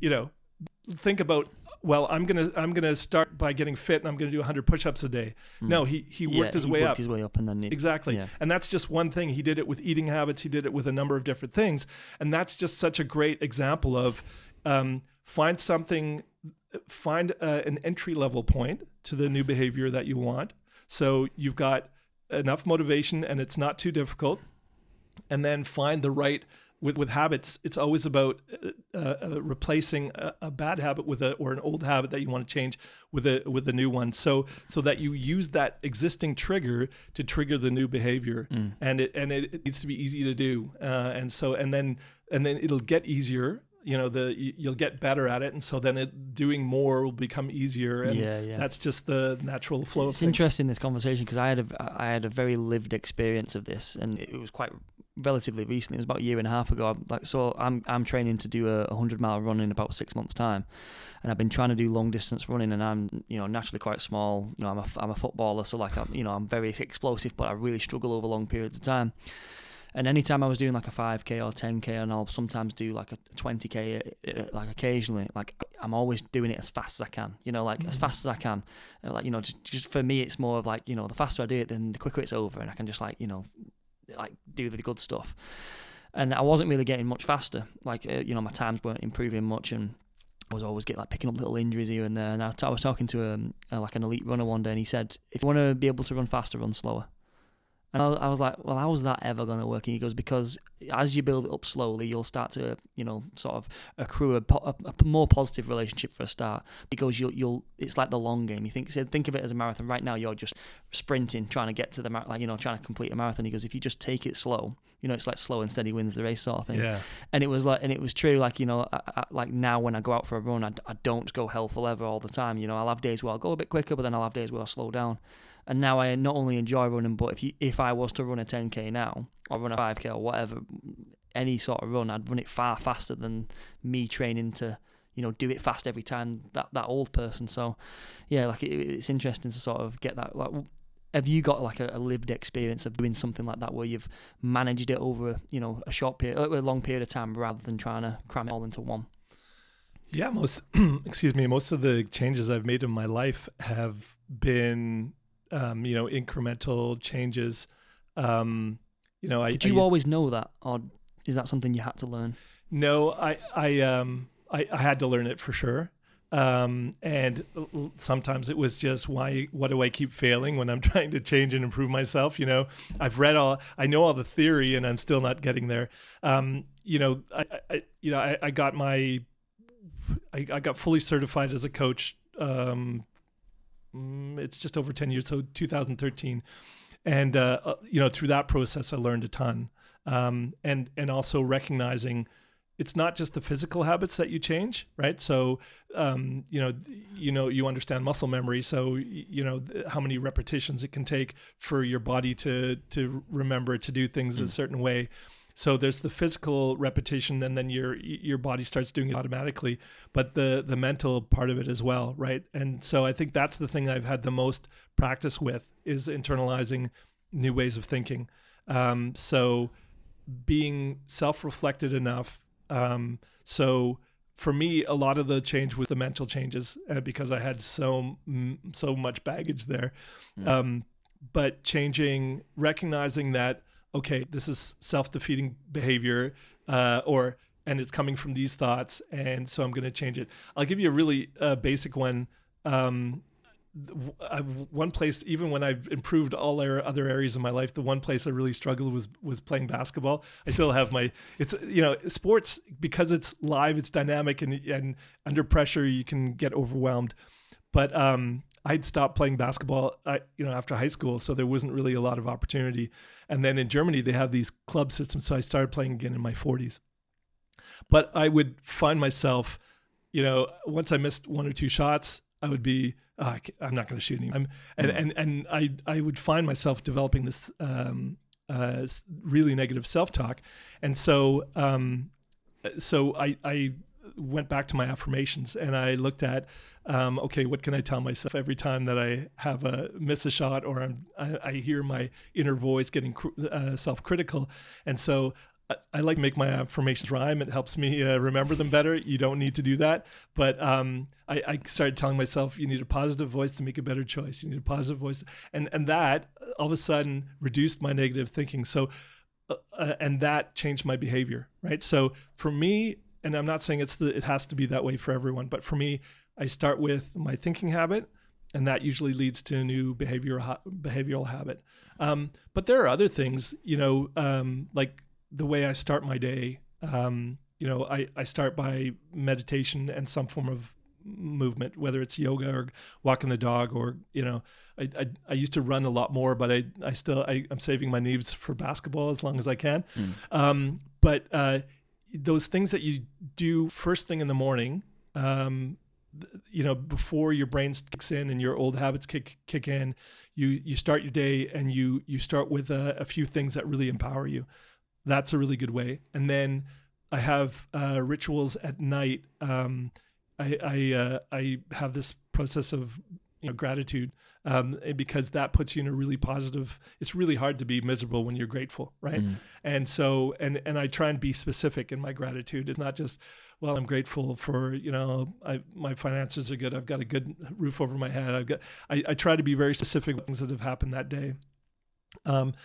think about, well, I'm gonna start by getting fit, and I'm gonna do 100 push-ups a day. No, he worked his way up. His way up, and then exactly. Yeah. And that's just one thing. He did it with eating habits. He did it with a number of different things, and that's just such a great example of find an entry level point to the new behavior that you want. So you've got enough motivation, and it's not too difficult, and then find the right. With habits, it's always about replacing a bad habit or an old habit that you want to change with a new one, so that you use that existing trigger to trigger the new behavior, and it needs to be easy to do, and then it'll get easier. You'll get better at it, and so then doing more will become easier, and that's just the natural flow of things. It's interesting, this conversation, because I had a very lived experience of this, and it was quite relatively recently. It was about a year and a half ago. I'm training to do a 100-mile run in about 6 months' time, and I've been trying to do long distance running, and I'm naturally quite small. I'm a footballer, so I'm very explosive, but I really struggle over long periods of time. And anytime I was doing like a 5K or 10K, and I'll sometimes do like a 20K, like occasionally, like I'm always doing it as fast as I can, as fast as I can. Just for me, it's more of like, the faster I do it, then the quicker it's over, and I can just do the good stuff. And I wasn't really getting much faster. My times weren't improving much, and I was always picking up little injuries here and there. And I was talking to an elite runner one day, and he said, if you want to be able to run faster, run slower. And I was like, well, how is that ever going to work? And he goes, because as you build it up slowly, you'll start to, sort of accrue a more positive relationship for a start, because it's like the long game. Think of it as a marathon. Right now, you're just sprinting, trying to get to the marathon, trying to complete a marathon. He goes, if you just take it slow, it's like slow and steady wins the race sort of thing. Yeah. And it was true. Like, like now when I go out for a run, I don't go hell for leather all the time. I'll have days where I'll go a bit quicker, but then I'll have days where I'll slow down. And now I not only enjoy running, but if I was to run a 10K now, or run a 5K or whatever, any sort of run, I'd run it far faster than me training to, do it fast every time, that old person. So, yeah, like it's interesting to sort of get that. Like, have you got like a lived experience of doing something like that where you've managed it over, a short period, a long period of time, rather than trying to cram it all into one? Yeah, most of the changes I've made in my life have been incremental changes. Did you always know that, or is that something you had to learn? No, I had to learn it for sure. And sometimes it was just, what do I keep failing when I'm trying to change and improve myself? I know all the theory and I'm still not getting there. I got fully certified as a coach. It's just over 10 years, so 2013. And, through that process, I learned a ton. And also recognizing it's not just the physical habits that you change, right? So, you understand muscle memory. So, how many repetitions it can take for your body to remember to do things a certain way. So there's the physical repetition, and then your body starts doing it automatically, but the mental part of it as well, right? And so I think that's the thing I've had the most practice with, is internalizing new ways of thinking. So being self-reflected enough. So for me, a lot of the change was the mental changes, because I had so much baggage there. But recognizing that, okay, this is self-defeating behavior, and it's coming from these thoughts, and so I'm going to change it. I'll give you a really basic one. One place, even when I've improved all other areas of my life, the one place I really struggled was playing basketball. I still have sports, because it's live, it's dynamic, and under pressure you can get overwhelmed. But I'd stopped playing basketball, after high school, so there wasn't really a lot of opportunity. And then in Germany, they have these club systems, so I started playing again in my 40s. But I would find myself, once I missed one or two shots, I would be, I'm not going to shoot anymore. And I would find myself developing this really negative self-talk. And so I went back to my affirmations, and I looked at, okay, what can I tell myself every time that I have miss a shot, or I hear my inner voice getting self-critical. And so I like to make my affirmations rhyme. It helps me remember them better. You don't need to do that. But I started telling myself, you need a positive voice to make a better choice. You need a positive voice. And that all of a sudden reduced my negative thinking. So, and that changed my behavior, right? So for me, and I'm not saying it has to be that way for everyone, but for me, I start with my thinking habit, and that usually leads to a new behavioral habit. But there are other things, like the way I start my day. I start by meditation and some form of movement, whether it's yoga or walking the dog, or I used to run a lot more, but I'm saving my knees for basketball as long as I can. But those things that you do first thing in the morning, before your brain kicks in and your old habits kick in, you start your day, and you start with a few things that really empower you. That's a really good way. And then I have rituals at night. I have this process of gratitude, because that puts you in a really positive. It's really hard to be miserable when you're grateful, right? And so, and I try and be specific in my gratitude. It's not just, well, I'm grateful for my finances are good. I've got a good roof over my head. I try to be very specific with things that have happened that day. And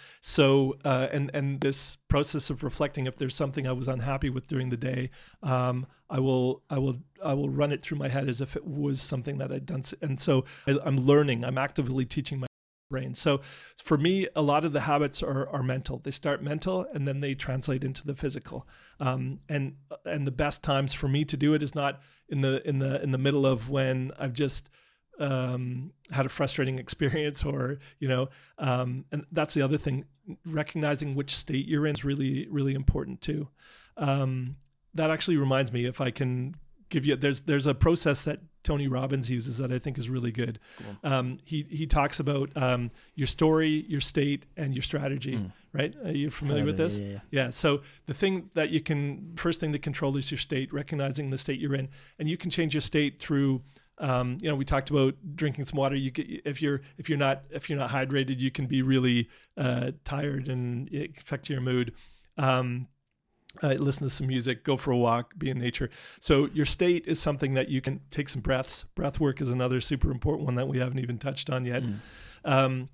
this process of reflecting, if there's something I was unhappy with during the day, I will run it through my head as if it was something that I'd done. And so I'm actively teaching brain. So for me, a lot of the habits are mental. They start mental and then they translate into the physical. And the best times for me to do it is not in the middle of when I've just had a frustrating experience, or and that's the other thing. Recognizing which state you're in is really, really important too. That actually reminds me, if I can give you, there's a process that Tony Robbins uses that I think is really good. Cool. He talks about your story, your state, and your strategy. Right? Are you familiar with this? Yeah. So the first thing to control is your state, recognizing the state you're in, and you can change your state through. We talked about drinking some water. If you're not hydrated, you can be really tired and it affects your mood. Listen to some music, go for a walk, be in nature. So your state is something that you can take some breaths. Breath work is another super important one that we haven't even touched on yet.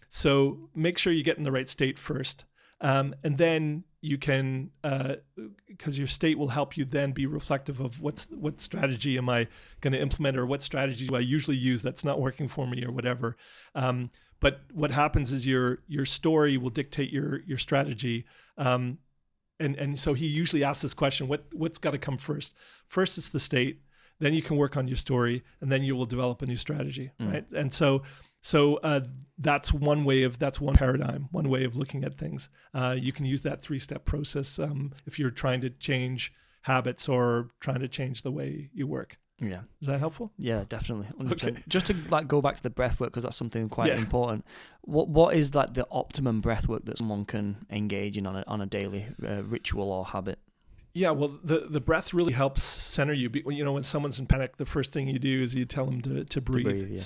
So make sure you get in the right state first. And then you can, because your state will help you then be reflective of what strategy am I going to implement, or what strategy do I usually use that's not working for me, or whatever. But what happens is your story will dictate your strategy. And so he usually asks this question: what's got to come first? First, it's the state. Then you can work on your story, and then you will develop a new strategy, right? And so that's one paradigm, one way of looking at things. You can use that 3-step process if you're trying to change habits or trying to change the way you work. Yeah. Is that helpful? Yeah, definitely. 100%. Okay. Just to go back to the breath work, because that's something quite important. What is the optimum breath work that someone can engage in on a daily ritual or habit? Yeah, well, the breath really helps center you. When someone's in panic, the first thing you do is you tell them to breathe. Yeah.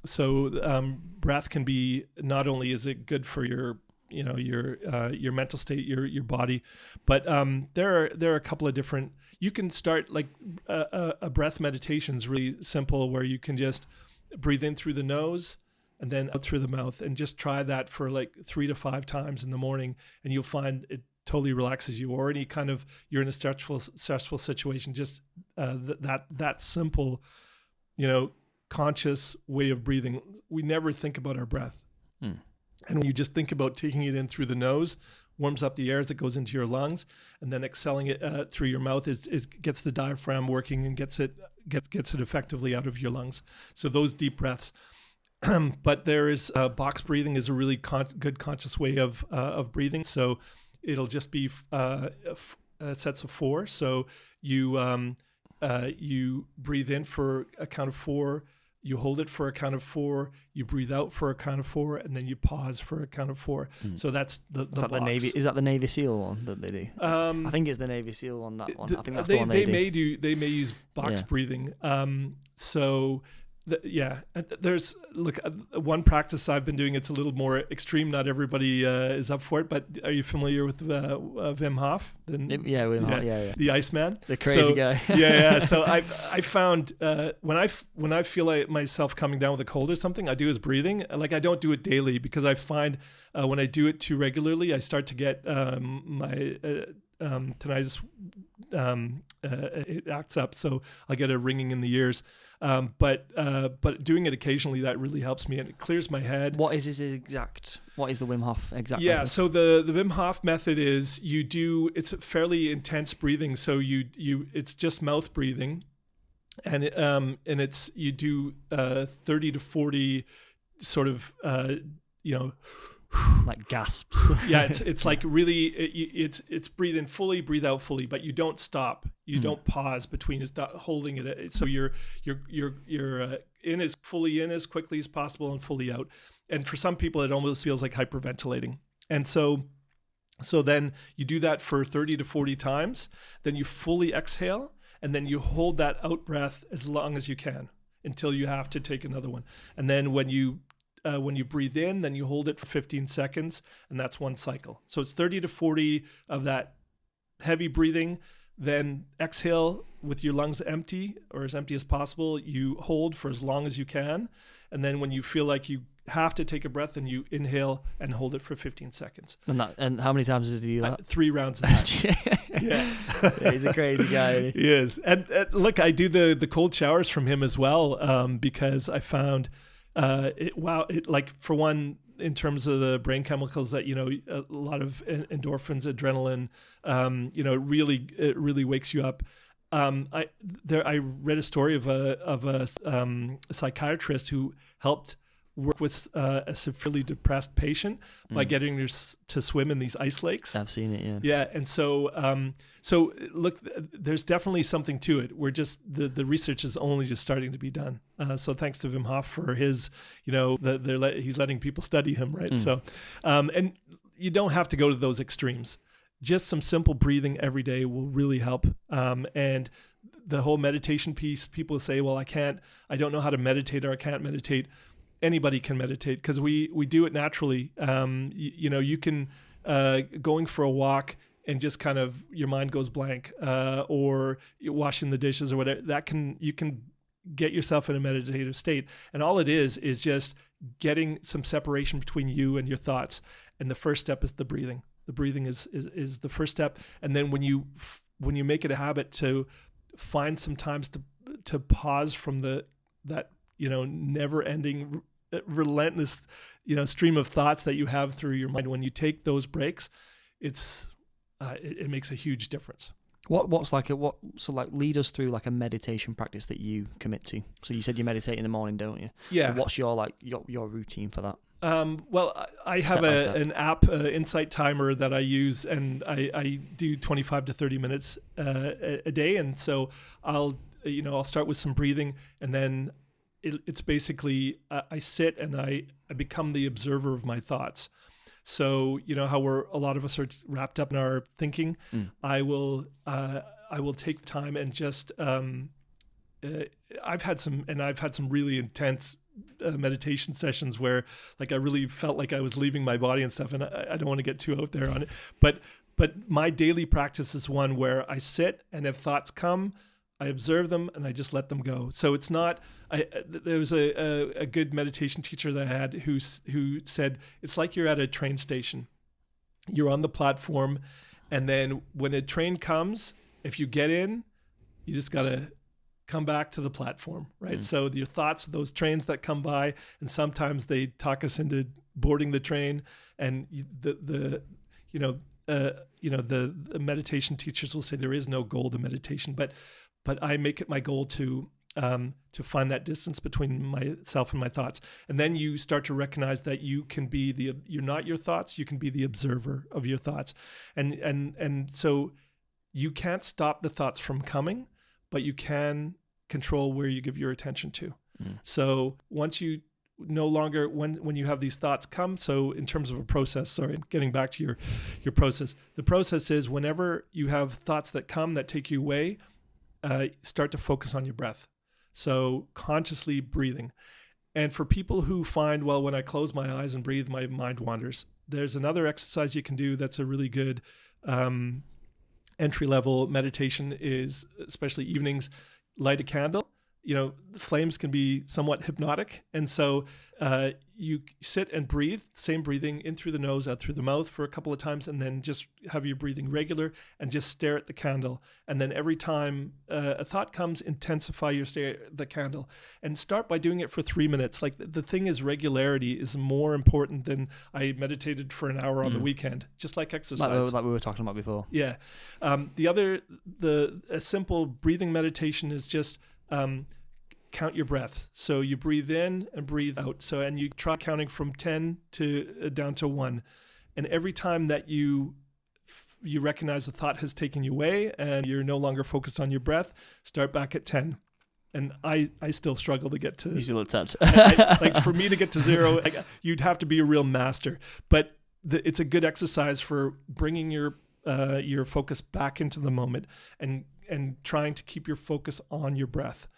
So breath can be, not only is it good for your mental state, your body, but there are a couple of different. You can start like a breath meditation is really simple, where you can just breathe in through the nose and then out through the mouth, and just try that for like 3 to 5 times in the morning, and you'll find it totally relaxes you. Or any kind of, you're in a stressful situation, just that simple, conscious way of breathing. We never think about our breath. And when you just think about taking it in through the nose, warms up the air as it goes into your lungs, and then exhaling it through your mouth gets the diaphragm working and gets it effectively out of your lungs. So those deep breaths. But there is box breathing is a really good conscious way of breathing. So it'll just be sets of 4. So you breathe in for a count of 4. You hold it for a count of 4. You breathe out for a count of 4, and then you pause for a count of 4. So that's the box. Is that the Navy SEAL one that they do? I think it's the Navy SEAL one. That one. I think that's the one they do. They may use box breathing. There's one practice I've been doing. It's a little more extreme. Not everybody is up for it. But are you familiar with Wim Hof? Wim Hof. Yeah. The Iceman, the crazy guy. So I found when I feel like myself coming down with a cold or something, I do is breathing. Like, I don't do it daily, because I find when I do it too regularly, I start to get my tinnitus. It acts up, so I get a ringing in the ears. But doing it occasionally, that really helps me, and it clears my head. What is the Wim Hof exact? Yeah, method? So the Wim Hof method is it's a fairly intense breathing. So it's just mouth breathing, and you do 30 to 40 sort of like gasps. Yeah, it's like really it's breathe in fully, breathe out fully, but you don't stop. You don't pause between holding it. So you're in as fully in as quickly as possible and fully out. And for some people, it almost feels like hyperventilating. And so then you do that for 30 to 40 times. Then you fully exhale, and then you hold that out breath as long as you can until you have to take another one. And then when you breathe in, then you hold it for 15 seconds, and that's one cycle. So it's 30 to 40 of that heavy breathing. Then exhale with your lungs empty, or as empty as possible. You hold for as long as you can. And then when you feel like you have to take a breath, then you inhale and hold it for 15 seconds. And how many times does he do that? 3 rounds of that. Yeah, he's a crazy guy. He is. And look, I do the cold showers from him as well, because I found... for one, in terms of the brain chemicals that, a lot of endorphins, adrenaline, it really wakes you up. I read a story of a psychiatrist who helped work with a severely depressed patient by getting her to swim in these ice lakes. I've seen it, yeah. Yeah, and so look, there's definitely something to it. We're just the research is only just starting to be done. So thanks to Wim Hof for his, he's letting people study him, right? So, and you don't have to go to those extremes. Just some simple breathing every day will really help. And the whole meditation piece, people say, well, I don't know how to meditate, or I can't meditate. Anybody can meditate because we do it naturally. You can going for a walk and just kind of your mind goes blank, or you're washing the dishes or whatever. You can get yourself in a meditative state, and all it is just getting some separation between you and your thoughts. And the first step is the breathing. The breathing is the first step, and then when you make it a habit to find some times to pause from that never-ending, relentless, stream of thoughts that you have through your mind. When you take those breaks, it makes a huge difference. Lead us through like a meditation practice that you commit to. So you said you meditate in the morning, don't you? Yeah. So what's your routine for that? Well, I have an app, Insight Timer, that I use, and I do 25 to 30 minutes a day. And so I'll start with some breathing, and then it's basically I sit and I become the observer of my thoughts. So how a lot of us are wrapped up in our thinking. I will take time and just I've had some really intense meditation sessions where like I really felt like I was leaving my body and stuff, and I don't want to get too out there on it, but my daily practice is one where I sit, and if thoughts come, I observe them and I just let them go. So it's not. There was a good meditation teacher that I had who said it's like you're at a train station. You're on the platform, and then when a train comes, if you get in, you just gotta come back to the platform, right? So your thoughts, those trains that come by, and sometimes they talk us into boarding the train, and the meditation teachers will say there is no goal to meditation, but I make it my goal to find that distance between myself and my thoughts. And then you start to recognize that you're not your thoughts, you can be the observer of your thoughts. And so you can't stop the thoughts from coming, but you can control where you give your attention to. So once you no longer, when you have these thoughts come, so in terms of a process, sorry, getting back to your process, the process is whenever you have thoughts that come that take you away, start to focus on your breath. So consciously breathing. And for people who find, well, when I close my eyes and breathe, my mind wanders, there's another exercise you can do that's a really good entry-level meditation, is especially evenings, light a candle. The flames can be somewhat hypnotic. And so you sit and breathe, same breathing, in through the nose, out through the mouth for a couple of times, and then just have your breathing regular and just stare at the candle. And then every time a thought comes, intensify your stare at the candle, and start by doing it for 3 minutes. Like the thing is, regularity is more important than I meditated for an hour on the weekend, just like exercise. Like we were talking about before. Yeah. A simple breathing meditation is just count your breath. So you breathe in and breathe out. And you try counting from 10 to down to 1. And every time that you recognize the thought has taken you away and you're no longer focused on your breath, start back at 10. And I still struggle to get to. You still at 10. Like for me to get to 0, you'd have to be a real master. But it's a good exercise for bringing your focus back into the moment and trying to keep your focus on your breath.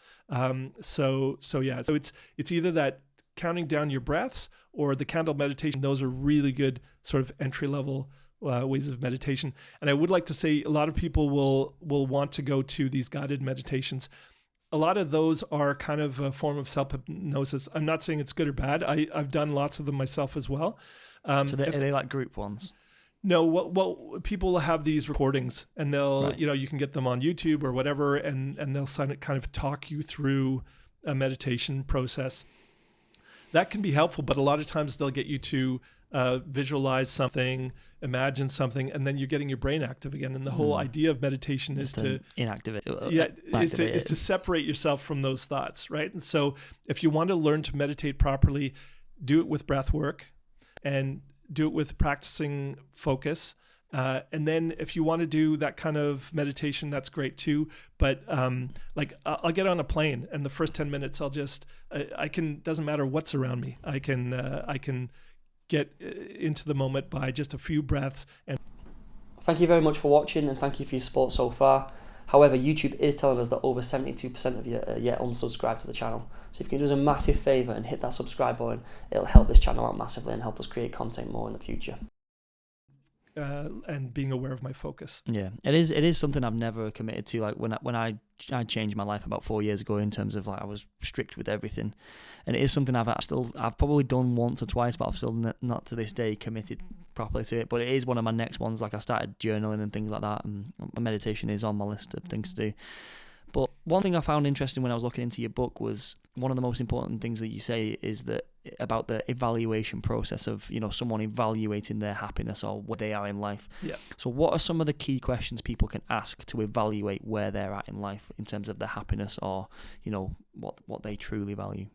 So it's either that counting down your breaths or the candle meditation. Those are really good sort of entry level ways of meditation. And I would like to say a lot of people will want to go to these guided meditations. A lot of those are kind of a form of self-hypnosis. I'm not saying it's good or bad. I've done lots of them myself as well. So are they like group ones? No, well, people will have these recordings, and they'll, you can get them on YouTube or whatever, and they'll kind of talk you through a meditation process. that can be helpful, but a lot of times they'll get you to visualize something, imagine something, and then you're getting your brain active again. And the whole idea of meditation is to inactivate. Is to separate yourself from those thoughts, right? And so if you want to learn to meditate properly, do it with breath work and do it with practicing focus. And then if you want to do that kind of meditation, that's great too. But like I'll get on a plane and the first 10 minutes, doesn't matter what's around me. I can get into the moment by just a few breaths. And thank you very much for watching, and thank you for your support so far. However, YouTube is telling us that over 72% of you are yet unsubscribed to the channel. So if you can do us a massive favour and hit that subscribe button, it'll help this channel out massively and help us create content more in the future. And being aware of my focus. Yeah, it is something I've never committed to. Like when I changed my life about 4 years ago in terms of like I was strict with everything, and it is something I've probably done once or twice, but I've still not to this day committed properly to it. But it is one of my next ones. Like I started journaling and things like that, and meditation is on my list of things to do. But one thing I found interesting when I was looking into your book was one of the most important things that you say is that about the evaluation process of, someone evaluating their happiness or where they are in life. Yeah. So what are some of the key questions people can ask to evaluate where they're at in life in terms of their happiness or, what they truly value?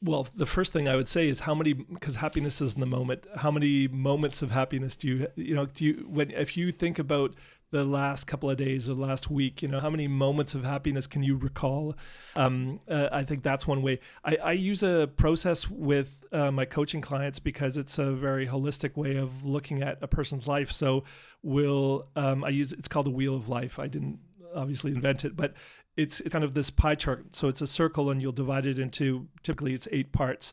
Well, the first thing I would say is because happiness is in the moment, how many moments of happiness if you think about the last couple of days or last week, how many moments of happiness can you recall? I think that's one way. I use a process with my coaching clients because it's a very holistic way of looking at a person's life. So it's called the Wheel of Life. I didn't obviously invent it, but it's kind of this pie chart. So it's a circle and you'll divide it into, typically it's 8 parts.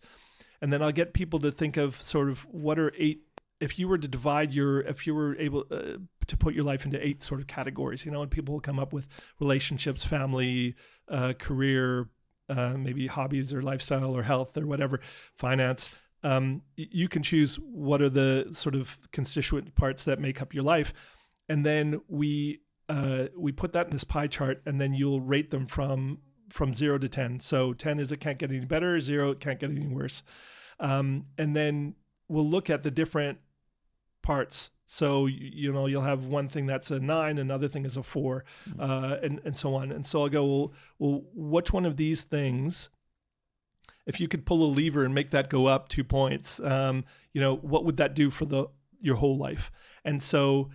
And then I'll get people to think of sort of what are 8, if you were able to put your life into 8 sort of categories, and people will come up with relationships, family, career, maybe hobbies or lifestyle or health or whatever, finance. You can choose what are the sort of constituent parts that make up your life. And then we put that in this pie chart, and then you'll rate them from 0 to 10. So 10 is it can't get any better, 0 it can't get any worse. And then we'll look at the different parts. So, you'll have one thing that's a 9, another thing is a 4, and so on. And so I'll go, well, which one of these things, if you could pull a lever and make that go up 2 points, what would that do for your whole life? And so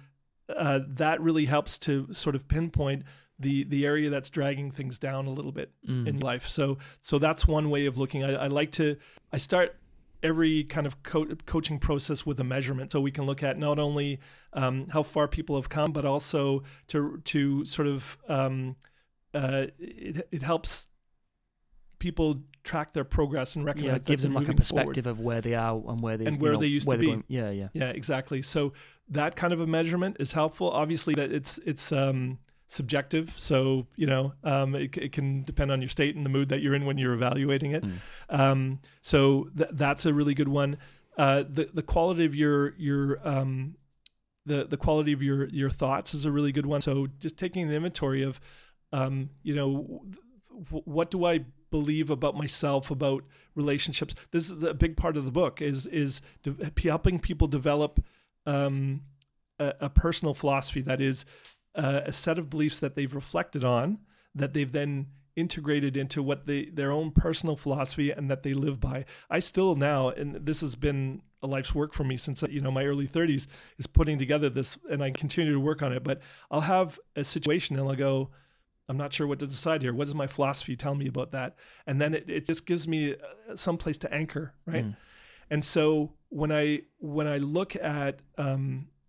that really helps to sort of pinpoint the area that's dragging things down a little bit in life. So that's one way of looking. I start every kind of coaching process with a measurement, so we can look at not only how far people have come, but also to sort of it helps people track their progress and recognize it gives them like a perspective forward of where they are and where they used to be. Going. Yeah, exactly. So that kind of a measurement is helpful. Obviously, that it's subjective, so it can depend on your state and the mood that you're in when you're evaluating it. So that's a really good one. The quality of the quality of your thoughts is a really good one. So just taking an inventory of what do I believe about myself, about relationships. This is a big part of the book is helping people develop a personal philosophy that is a set of beliefs that they've reflected on, that they've then integrated into what their own personal philosophy and that they live by. I still now, and this has been a life's work for me since my early 30s, is putting together this, and I continue to work on it. But I'll have a situation and I'll go, I'm not sure what to decide here. What does my philosophy tell me about that? And then it just gives me some place to anchor, right? And so when I look at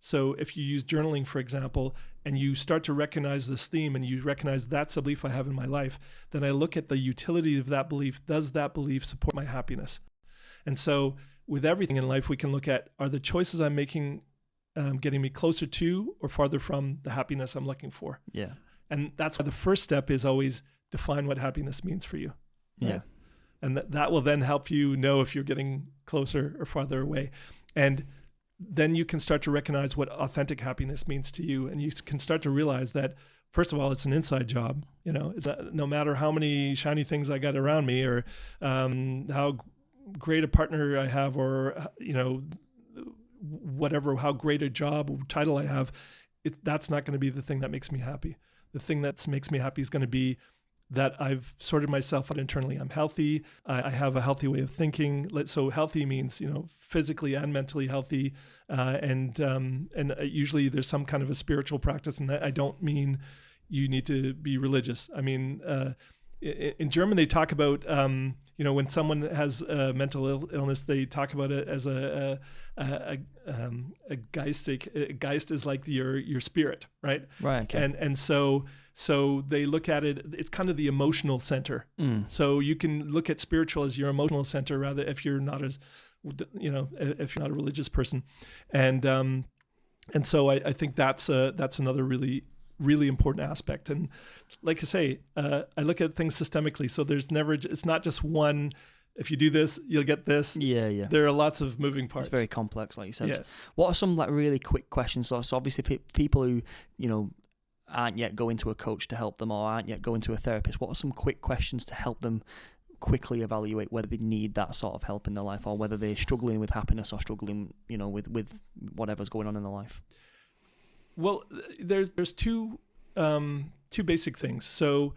so if you use journaling, for example, and you start to recognize this theme and you recognize that's a belief I have in my life, then I look at the utility of that belief. Does that belief support my happiness? And so with everything in life, we can look at, are the choices I'm making getting me closer to or farther from the happiness I'm looking for? Yeah. And that's why the first step is always define what happiness means for you. Right? Yeah. And that will then help you know if you're getting closer or farther away. And then you can start to recognize what authentic happiness means to you. And you can start to realize that first of all, it's an inside job. It's no matter how many shiny things I got around me, or how great a partner I have, or whatever, how great a job or title I have, that's not going to be the thing that makes me happy. The thing that makes me happy is going to be that I've sorted myself out internally. I'm healthy. I have a healthy way of thinking. So healthy means, physically and mentally healthy. And usually there's some kind of a spiritual practice. And I don't mean you need to be religious. I mean, in German, they talk about, when someone has a mental illness, they talk about it as a Geist is like your spirit, right? Right. Okay. And so they look at it, it's kind of the emotional center. So you can look at spiritual as your emotional center, rather if you're not if you're not a religious person. And so I think that's another really important aspect. And like I say, I look at things systemically. So it's not just one, if you do this, you'll get this. Yeah. There are lots of moving parts. It's very complex, like you said. Yeah. What are some really quick questions? So obviously people who, aren't yet going to a coach to help them, or aren't yet going to a therapist, what are some quick questions to help them quickly evaluate whether they need that sort of help in their life, or whether they're struggling with happiness, or struggling, with whatever's going on in their life? Well, there's two basic things. So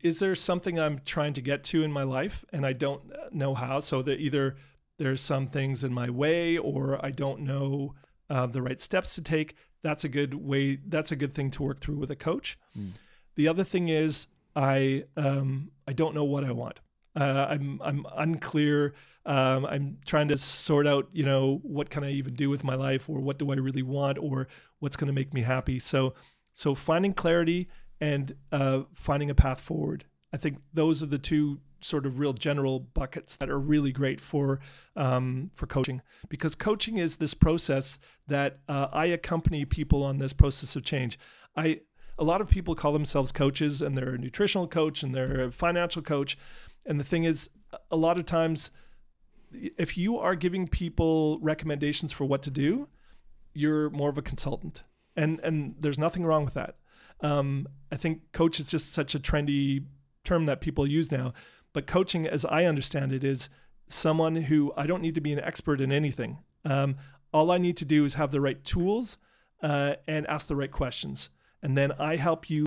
is there something I'm trying to get to in my life and I don't know how? So that either there's some things in my way, or I don't know the right steps to take. That's a good way. That's a good thing to work through with a coach. The other thing is I don't know what I want. I'm unclear. I'm trying to sort out, what can I even do with my life, or what do I really want, or what's going to make me happy. So finding clarity and finding a path forward. I think those are the two sort of real general buckets that are really great for coaching, because coaching is this process that I accompany people on this process of change. A lot of people call themselves coaches, and they're a nutritional coach and they're a financial coach. And the thing is, a lot of times, if you are giving people recommendations for what to do, you're more of a consultant. And there's nothing wrong with that. I think coach is just such a trendy term that people use now. But coaching, as I understand it, is someone who I don't need to be an expert in anything. All I need to do is have the right tools and ask the right questions. And then I help you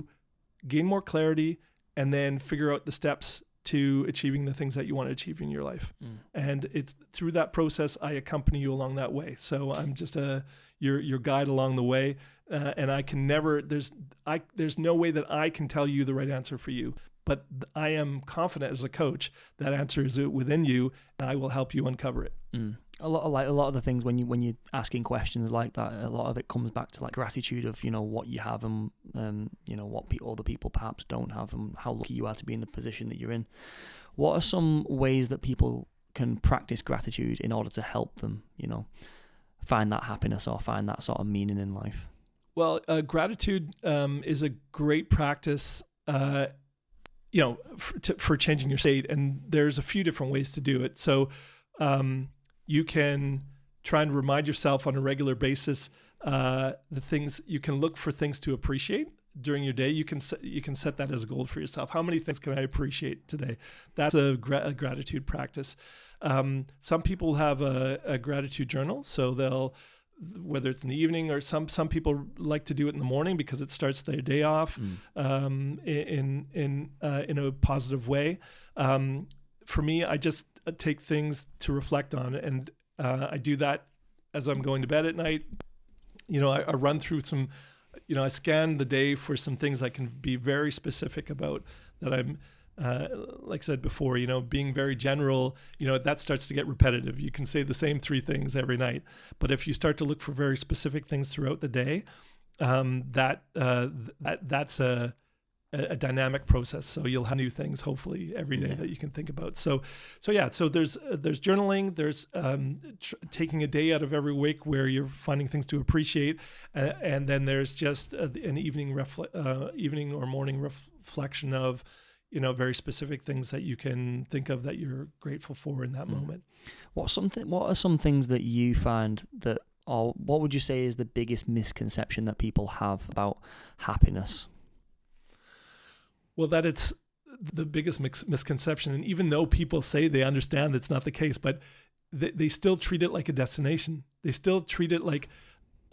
gain more clarity and then figure out the steps to achieving the things that you want to achieve in your life. And it's through that process, I accompany you along that way. So I'm just your guide along the way. And I can never, there's no way that I can tell you the right answer for you. But I am confident as a coach that answer is within you, and I will help you uncover it. A lot of the things when you're asking questions like that, a lot of it comes back to like gratitude of what you have and what other people perhaps don't have, and how lucky you are to be in the position that you're in. What are some ways that people can practice gratitude in order to help them find that happiness or find that sort of meaning in life? Well, gratitude is a great practice. For changing your state. And there's a few different ways to do it. So you can try and remind yourself on a regular basis the things, you can look for things to appreciate during your day. You can set that as a goal for yourself. How many things can I appreciate today? That's a gratitude practice. Some people have a gratitude journal. So they'll, whether it's in the evening, or some people like to do it in the morning because it starts their day off in a positive way. For me, I just take things to reflect on, and I do that as I'm going to bed at night. I run through some, I scan the day for some things I can be very specific about that I'm, like I said before, being very general, that starts to get repetitive. You can say the same three things every night. But if you start to look for very specific things throughout the day, that's a dynamic process. So you'll have new things, hopefully, every day that you can think about. So there's journaling, there's taking a day out of every week where you're finding things to appreciate. And then there's just an evening or morning reflection of, very specific things that you can think of that you're grateful for in that moment. What are some things that you find that, or what would you say is the biggest misconception that people have about happiness? Well, that it's the biggest misconception. And even though people say they understand that's not the case, but they still treat it like a destination. They still treat it like,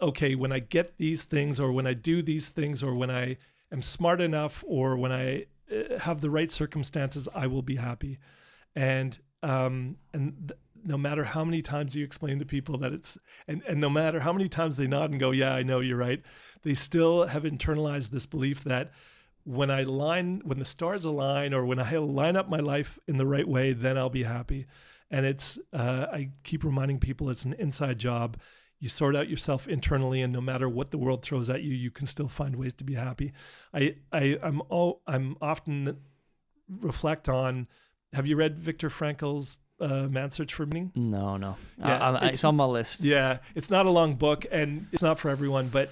okay, when I get these things, or when I do these things, or when I am smart enough, or when I have the right circumstances, I will be happy. And no matter how many times you explain to people that it's, and no matter how many times they nod and go, yeah, I know, you're right, they still have internalized this belief that when the stars align, or when I line up my life in the right way, then I'll be happy. And it's, I keep reminding people, it's an inside job. You sort out yourself internally, and no matter what the world throws at you, you can still find ways to be happy. I'm often reflect on, have you read Viktor Frankl's Man's Search for Meaning? No. Yeah, it's on my list. Yeah, it's not a long book, and it's not for everyone, but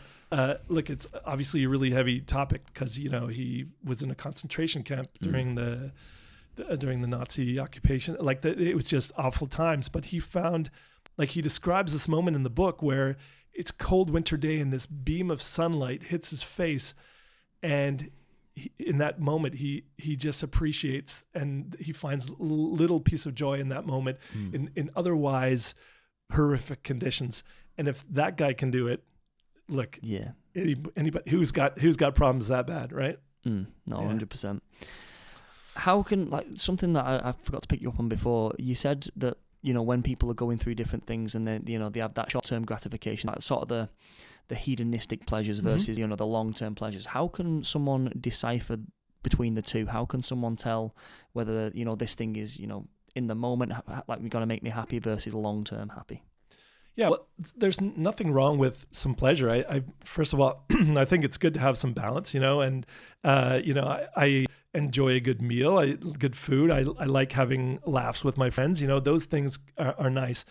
look, it's obviously a really heavy topic because, he was in a concentration camp during the Nazi occupation. It was just awful times, but he found, he describes this moment in the book where it's cold winter day and this beam of sunlight hits his face, and in that moment he just appreciates, and he finds a little piece of joy in that moment in otherwise horrific conditions. And if that guy can do it, look, yeah, anybody who's got problems that bad, right? No, 100%. How can, something that I forgot to pick you up on before, you said that, when people are going through different things and then, they have that short-term gratification, that sort of the hedonistic pleasures versus, the long-term pleasures. How can someone decipher between the two? How can someone tell whether, this thing is, in the moment, we're going to make me happy versus long-term happy? Yeah, well, there's nothing wrong with some pleasure. I first of all, I think it's good to have some balance, and, I enjoy a good meal, good food. I like having laughs with my friends. Those things are nice.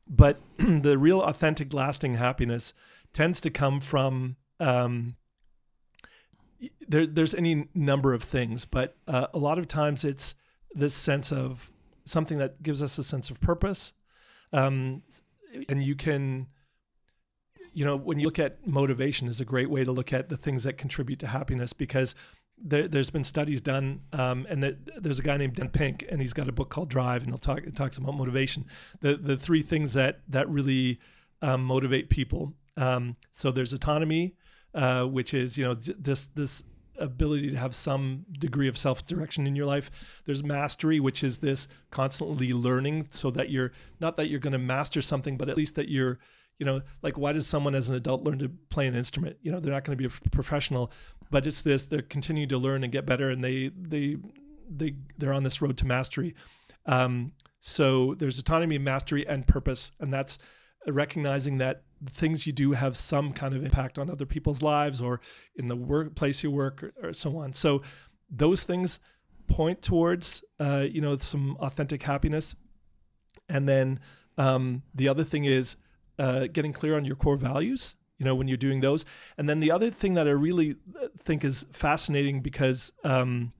But the real authentic, lasting happiness tends to come from, there's any number of things, but a lot of times it's this sense of something that gives us a sense of purpose. And you can, when you look at motivation, is a great way to look at the things that contribute to happiness, because there's been studies done, and there's a guy named Dan Pink, and he's got a book called Drive, and it talks about motivation. The three things that really motivate people. So there's autonomy, which is, just this ability to have some degree of self-direction in your life. There's mastery, which is this constantly learning, so that you're not that you're going to master something, but at least that you're, why does someone as an adult learn to play an instrument? They're not going to be a professional, but it's this, they're continuing to learn and get better, and they're on this road to mastery. So there's autonomy, mastery, and purpose, and that's recognizing that things you do have some kind of impact on other people's lives, or in the workplace you work, or so on. So those things point towards, some authentic happiness. And then the other thing is getting clear on your core values, when you're doing those. And then the other thing that I really think is fascinating, because Mihaly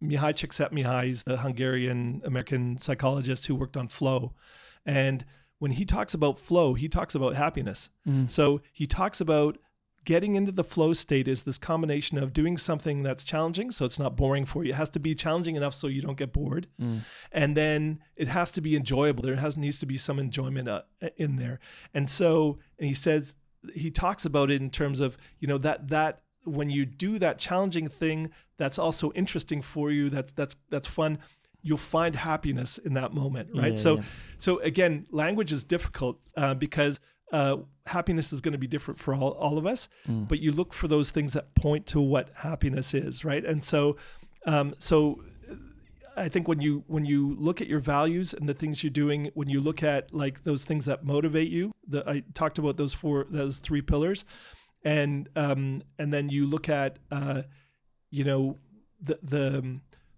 Csikszentmihalyi is the Hungarian-American psychologist who worked on flow. And when he talks about flow, he talks about happiness. So he talks about getting into the flow state is this combination of doing something that's challenging, so it's not boring for you. It has to be challenging enough so you don't get bored. And then it has to be enjoyable. Needs to be some enjoyment in there. And he talks about it in terms of, that when you do that challenging thing, that's also interesting for you, that's fun, you'll find happiness in that moment, right? So again, language is difficult because happiness is going to be different for all of us, but you look for those things that point to what happiness is, right? And so I think when you look at your values and the things you're doing, when you look at those things that motivate you, I talked about those three pillars, and then you look at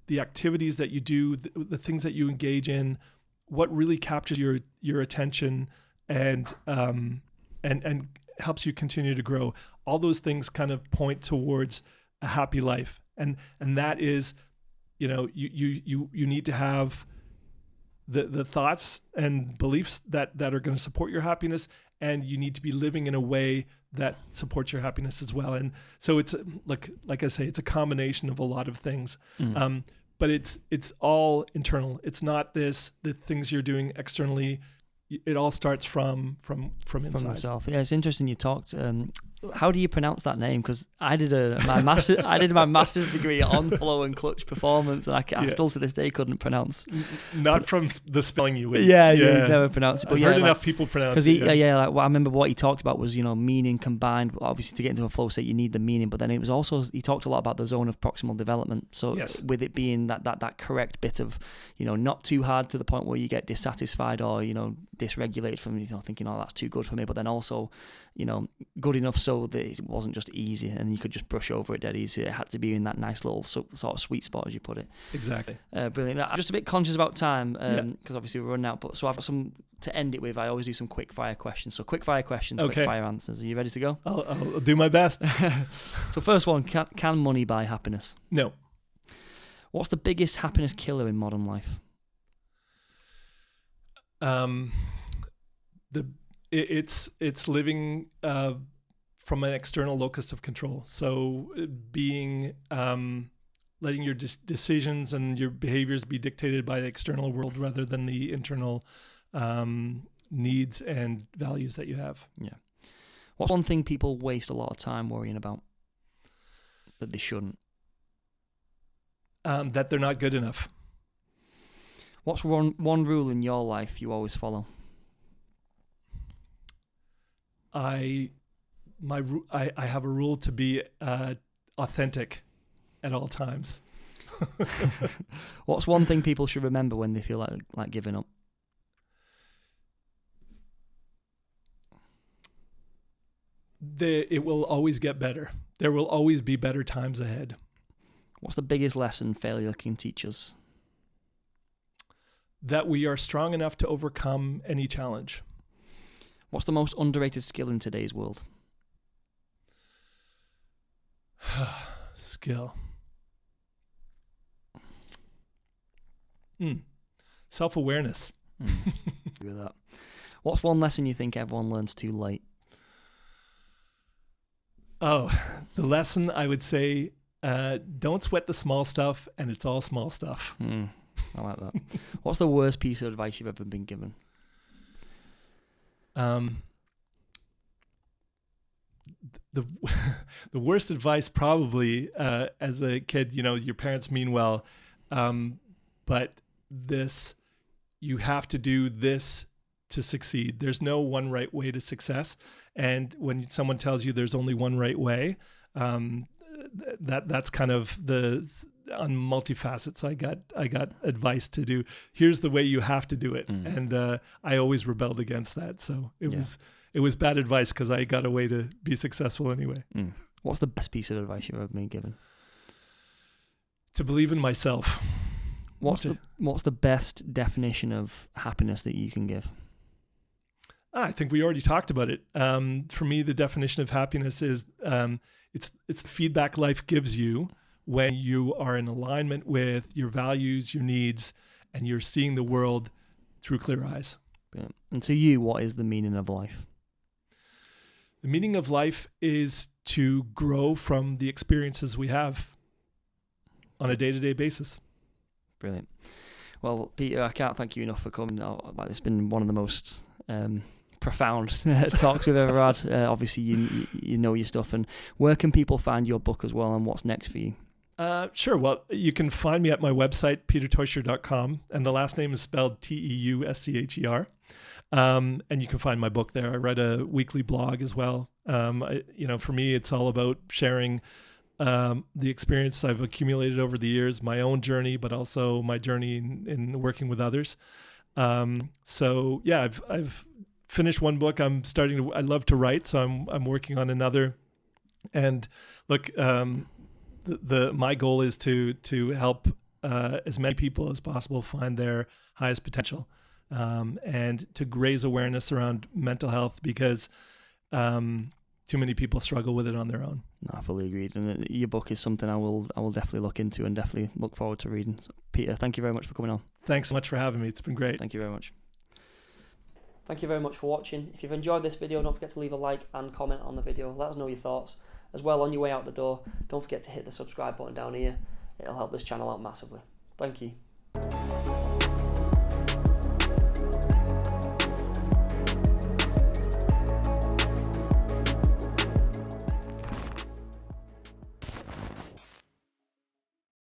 the activities that you do, the things that you engage in, what really captures your attention and helps you continue to grow. All those things kind of point towards a happy life, and that is, you need to have the thoughts and beliefs that are going to support your happiness, and you need to be living in a way that supports your happiness as well. And so it's like I say, it's a combination of a lot of things. But it's all internal. It's not the things you're doing externally. It all starts from inside. From yourself. Yeah, it's interesting you talked. How do you pronounce that name? Because I did my master's degree on flow and clutch performance, and I still to this day couldn't pronounce. Not from the spelling you would. Yeah, you never pronounce it. But I've heard enough people pronounce it. Because I remember what he talked about was meaning combined. Obviously, to get into a flow state, you need the meaning, but then it was also he talked a lot about the zone of proximal development. So with it being that correct bit of not too hard to the point where you get dissatisfied or dysregulated from thinking, oh, that's too good for me, but then also good enough so that it wasn't just easy and you could just brush over it dead easy. It had to be in that nice little sort of sweet spot, as you put it. Exactly. Brilliant. I'm just a bit conscious about time because obviously we're running out, but so I've got some to end it with. I always do some quick fire questions. So quick fire questions, quick fire answers. Are you ready to go? I'll do my best. So first one, can money buy happiness? No. What's the biggest happiness killer in modern life? It's living from an external locus of control. So being letting your decisions and your behaviors be dictated by the external world rather than the internal needs and values that you have. Yeah. What's one thing people waste a lot of time worrying about that they shouldn't? That they're not good enough. What's one rule in your life you always follow? I have a rule to be authentic at all times. What's one thing people should remember when they feel like giving up? It will always get better. There will always be better times ahead. What's the biggest lesson failure can teach us? That we are strong enough to overcome any challenge. What's the most underrated skill in today's world? Skill. Self-awareness. Agree with that. What's one lesson you think everyone learns too late? Oh, the lesson I would say, don't sweat the small stuff, and it's all small stuff. I like that. What's the worst piece of advice you've ever been given? The worst advice probably as a kid, your parents mean well, but you have to do this to succeed. There's no one right way to success, and when someone tells you there's only one right way, that's kind of on multifacets. I got advice to do. Here's the way you have to do it, and I always rebelled against that. So it was bad advice because I got a way to be successful anyway. What's the best piece of advice you've ever been given? To believe in myself. What's the best definition of happiness that you can give? I think we already talked about it. For me, the definition of happiness is it's the feedback life gives you when you are in alignment with your values, your needs, and you're seeing the world through clear eyes. Yeah. And to you, what is the meaning of life? The meaning of life is to grow from the experiences we have on a day-to-day basis. Brilliant. Well, Peter, I can't thank you enough for coming. It's been one of the most profound talks we've ever had. Obviously, you know your stuff. And where can people find your book as well, and what's next for you? Sure. Well, you can find me at my website, peterteuscher.com, and the last name is spelled Teuscher. And you can find my book there. I write a weekly blog as well. For me, it's all about sharing the experience I've accumulated over the years, my own journey, but also my journey in working with others. I've finished one book. I love to write, so I'm working on another. And look, my goal is to help as many people as possible find their highest potential, and to raise awareness around mental health, because too many people struggle with it on their own. No, I fully agreed. And your book is something I will definitely look into and definitely look forward to reading. So, Peter, thank you very much for coming on. Thanks so much for having me. It's been great. Thank you very much. Thank you very much for watching. If you've enjoyed this video, don't forget to leave a like and comment on the video. Let us know your thoughts. As well, on your way out the door, don't forget to hit the subscribe button down here. It'll help this channel out massively. Thank you.